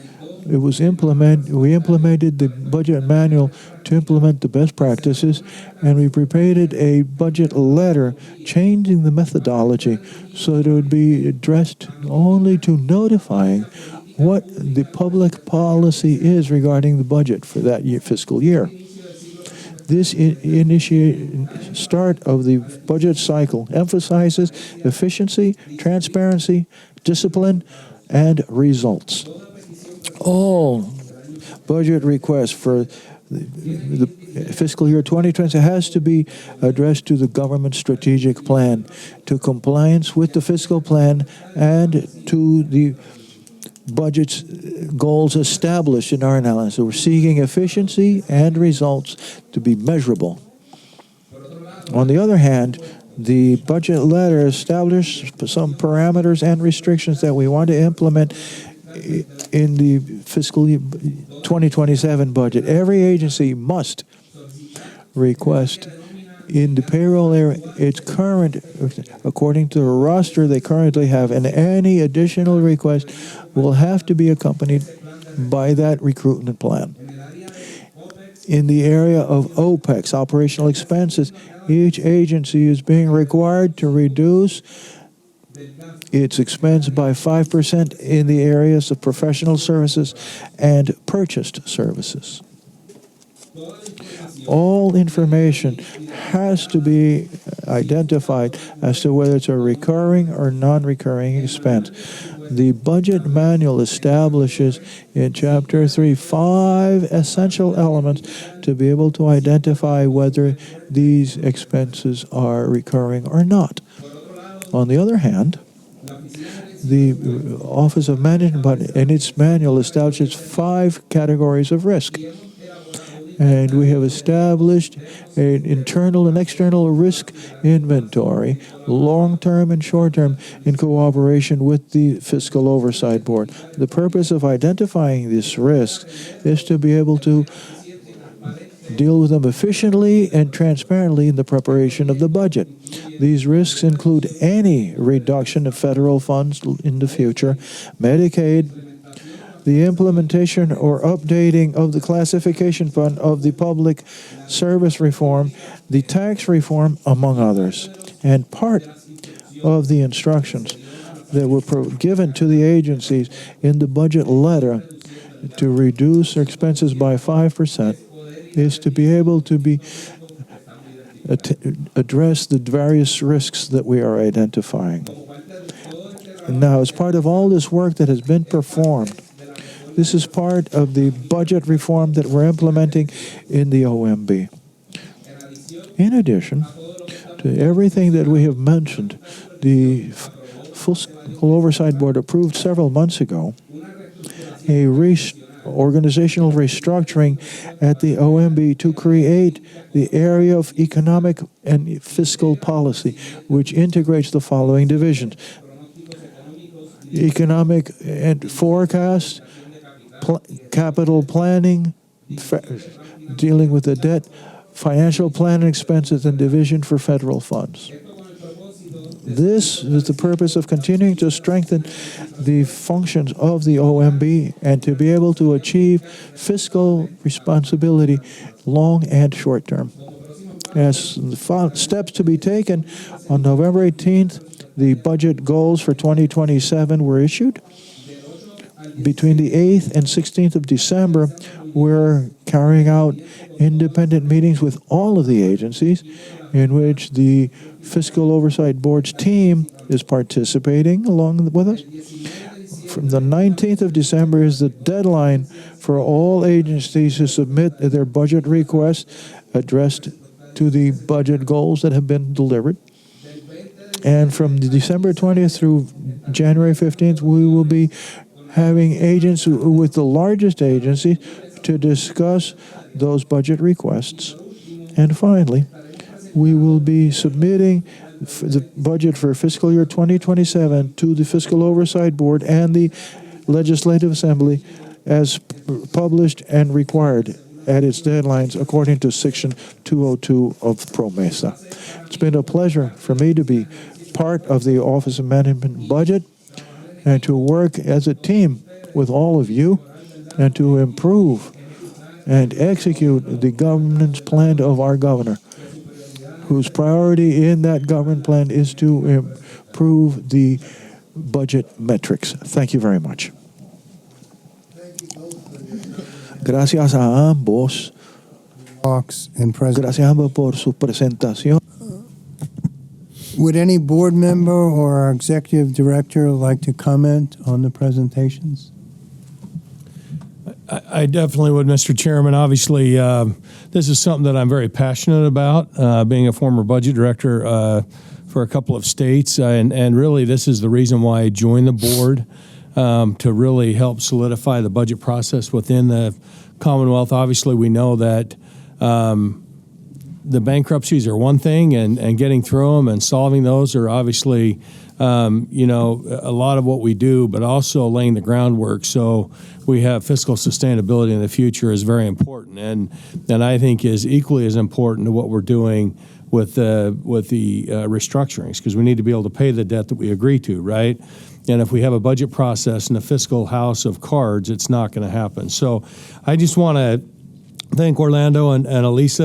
we implemented the budget manual to implement the best practices, and we prepared a budget letter changing the methodology so that it would be addressed only to notifying what the public policy is regarding the budget for that fiscal year. This start of the budget cycle emphasizes efficiency, transparency, discipline, and results. All budget requests for the fiscal year 2020 has to be addressed to the government strategic plan, to compliance with the fiscal plan, and to the budget's goals established in our analysis. So we're seeking efficiency and results to be measurable. On the other hand, the budget letter established some parameters and restrictions that we want to implement in the fiscal year 2027 budget. Every agency must request in the payroll area its current, according to the roster they currently have, and any additional request will have to be accompanied by that recruitment plan. In the area of OPEX, operational expenses, each agency is being required to reduce its expense by 5% in the areas of professional services and purchased services. All information has to be identified as to whether it's a recurring or non-recurring expense. The budget manual establishes in Chapter 3 5 essential elements to be able to identify whether these expenses are recurring or not. On the other hand, the Office of Management in its manual establishes 5 categories of risk. And we have established an internal and external risk inventory, long-term and short-term, in cooperation with the Fiscal Oversight Board. The purpose of identifying these risks is to be able to deal with them efficiently and transparently in the preparation of the budget. These risks include any reduction of federal funds in the future, Medicaid, the implementation or updating of the classification fund of the public service reform, the tax reform, among others. And part of the instructions that were given to the agencies in the budget letter to reduce their expenses by 5% is to be able to address the various risks that we are identifying. And now, as part of all this work that has been performed, this is part of the budget reform that we're implementing in the OMB. In addition to everything that we have mentioned, the Fiscal Oversight Board approved several months ago a organizational restructuring at the OMB to create the area of economic and fiscal policy, which integrates the following divisions: economic and forecast, capital planning, dealing with the debt, financial planning expenses, and division for federal funds. This is the purpose of continuing to strengthen the functions of the OMB and to be able to achieve fiscal responsibility long and short term. As the steps to be taken, on November 18th, the budget goals for 2027 were issued. Between the 8th and 16th of December, we're carrying out independent meetings with all of the agencies in which the Fiscal Oversight Board's team is participating along with us. From the 19th of December is the deadline for all agencies to submit their budget requests addressed to the budget goals that have been delivered. And from the December 20th through January 15th, we will be having agents with the largest agencies to discuss those budget requests. And finally, we will be submitting the budget for fiscal year 2027 to the Fiscal Oversight Board and the Legislative Assembly as published and required at its deadlines according to Section 202 of PROMESA. It's been a pleasure for me to be part of the Office of Management Budget and to work as a team with all of you and to improve and execute the governance plan of our governor, whose priority in that government plan is to improve the budget metrics. Thank you very much. Gracias a ambos. Talks and present. Gracias a ambos por su presentación. Would any board member or our executive director like to comment on the presentations? I definitely would, Mr. Chairman. Obviously, this is something that I'm very passionate about, being a former budget director for a couple of states. And really, this is the reason why I joined the board, to really help solidify the budget process within the Commonwealth. Obviously, we know that the bankruptcies are one thing, and getting through them and solving those are obviously, a lot of what we do, but also laying the groundwork so we have fiscal sustainability in the future is very important, and I think is equally as important to what we're doing with the restructurings, because we need to be able to pay the debt that we agree to, right? And if we have a budget process and a fiscal house of cards, it's not going to happen. So I just want to thank Orlando and Elisa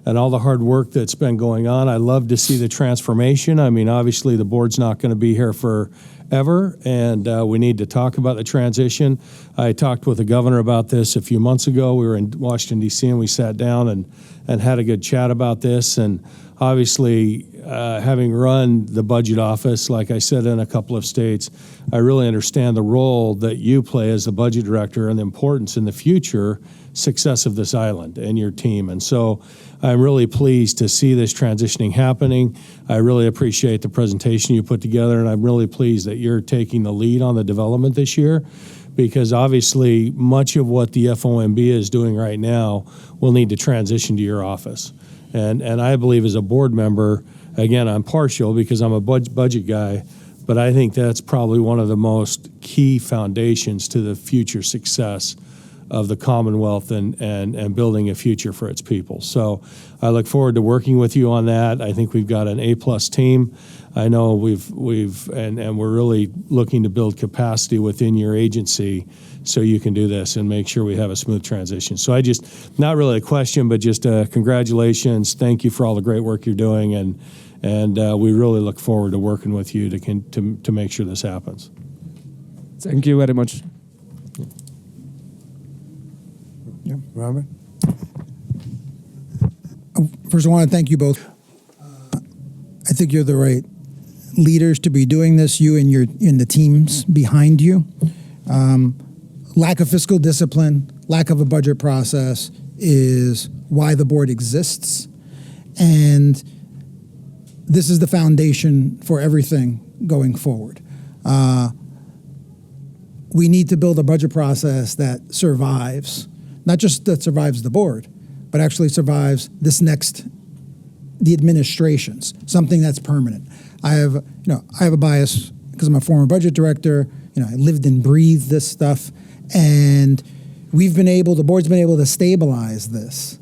and all the hard work that's been going on. I love to see the transformation. I mean, obviously the board's not going to be here forever, and we need to talk about the transition. I talked with the governor about this a few months ago. We were in Washington, D.C., and we sat down and had a good chat about this. And obviously, having run the budget office, like I said, in a couple of states, I really understand the role that you play as the budget director and the importance in the future success of this island and your team. And so I'm really pleased to see this transitioning happening. I really appreciate the presentation you put together, and I'm really pleased that you're taking the lead on the development this year, because obviously much of what the FOMB is doing right now will need to transition to your office. And I believe as a board member, again, I'm partial because I'm a budget guy, but I think that's probably one of the most key foundations to the future success of the Commonwealth and building a future for its people. So I look forward to working with you on that. I think we've got an A+ team. I know we're really looking to build capacity within your agency so you can do this and make sure we have a smooth transition. So not really a question, but just congratulations. Thank you for all the great work you're doing, and we really look forward to working with you to make sure this happens. Thank you very much. Yeah, Robert? First, I want to thank you both. I think you're the right leaders to be doing this, you and the teams behind you. Lack of fiscal discipline, lack of a budget process is why the board exists. And this is the foundation for everything going forward. We need to build a budget process that survives, not just that survives the board, but actually survives the administrations, something that's permanent. I have a bias because I'm a former budget director. I lived and breathed this stuff, and the board's been able to stabilize this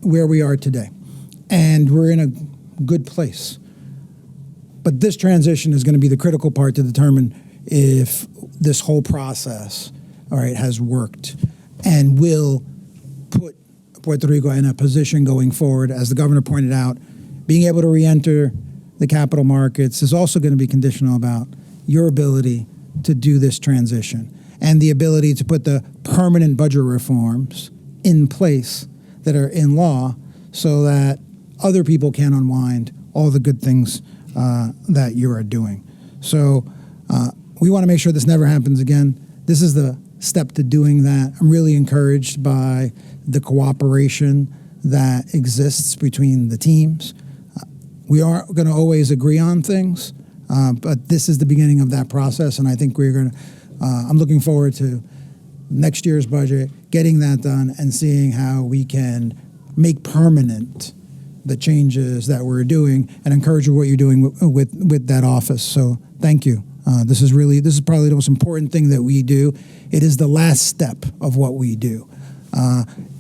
where we are today, and we're in a good place. But this transition is going to be the critical part to determine if this whole process, has worked and will put Puerto Rico in a position going forward. As the governor pointed out, being able to re-enter the capital markets is also going to be conditional about your ability to do this transition and the ability to put the permanent budget reforms in place that are in law so that other people can unwind all the good things that you are doing. So we want to make sure this never happens again. This is the step to doing that. I'm really encouraged by the cooperation that exists between the teams. We aren't going to always agree on things, but this is the beginning of that process, and I think I'm looking forward to next year's budget, getting that done, and seeing how we can make permanent the changes that we're doing and encourage what you're doing with that office. So thank you. This is probably the most important thing that we do. It is the last step of what we do.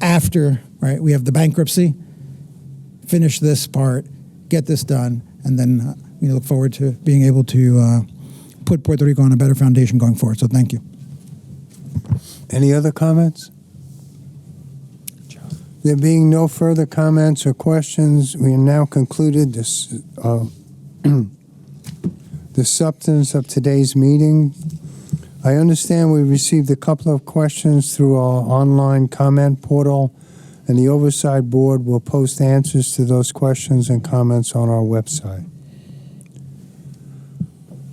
After, right, we have the bankruptcy, finish this part, get this done, and then we look forward to being able to put Puerto Rico on a better foundation going forward. So thank you. Any other comments? There being no further comments or questions, we have now concluded this, the substance of today's meeting. I understand we received a couple of questions through our online comment portal, and the Oversight Board will post answers to those questions and comments on our website.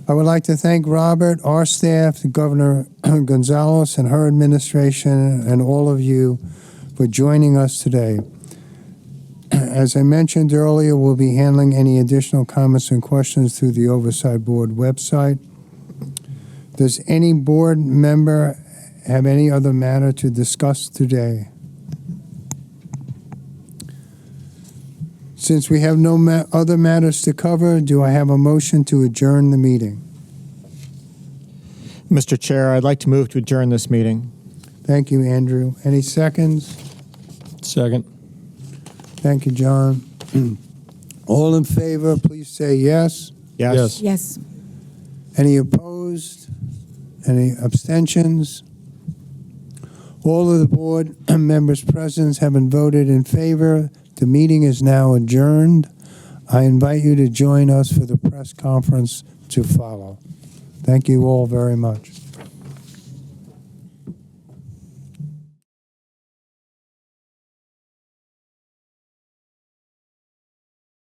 I would like to thank Robert, our staff, Governor Gonzalez and her administration, and all of you for joining us today. As I mentioned earlier, we'll be handling any additional comments and questions through the Oversight Board website. Does any board member have any other matter to discuss today? Since we have no other matters to cover, do I have a motion to adjourn the meeting? Mr. Chair, I'd like to move to adjourn this meeting. Thank you, Andrew. Any seconds? Second. Thank you, John. All in favor, please say yes. Yes. Yes. Any opposed? Any abstentions? All of the board members present have been voted in favor. The meeting is now adjourned. I invite you to join us for the press conference to follow. Thank you all very much.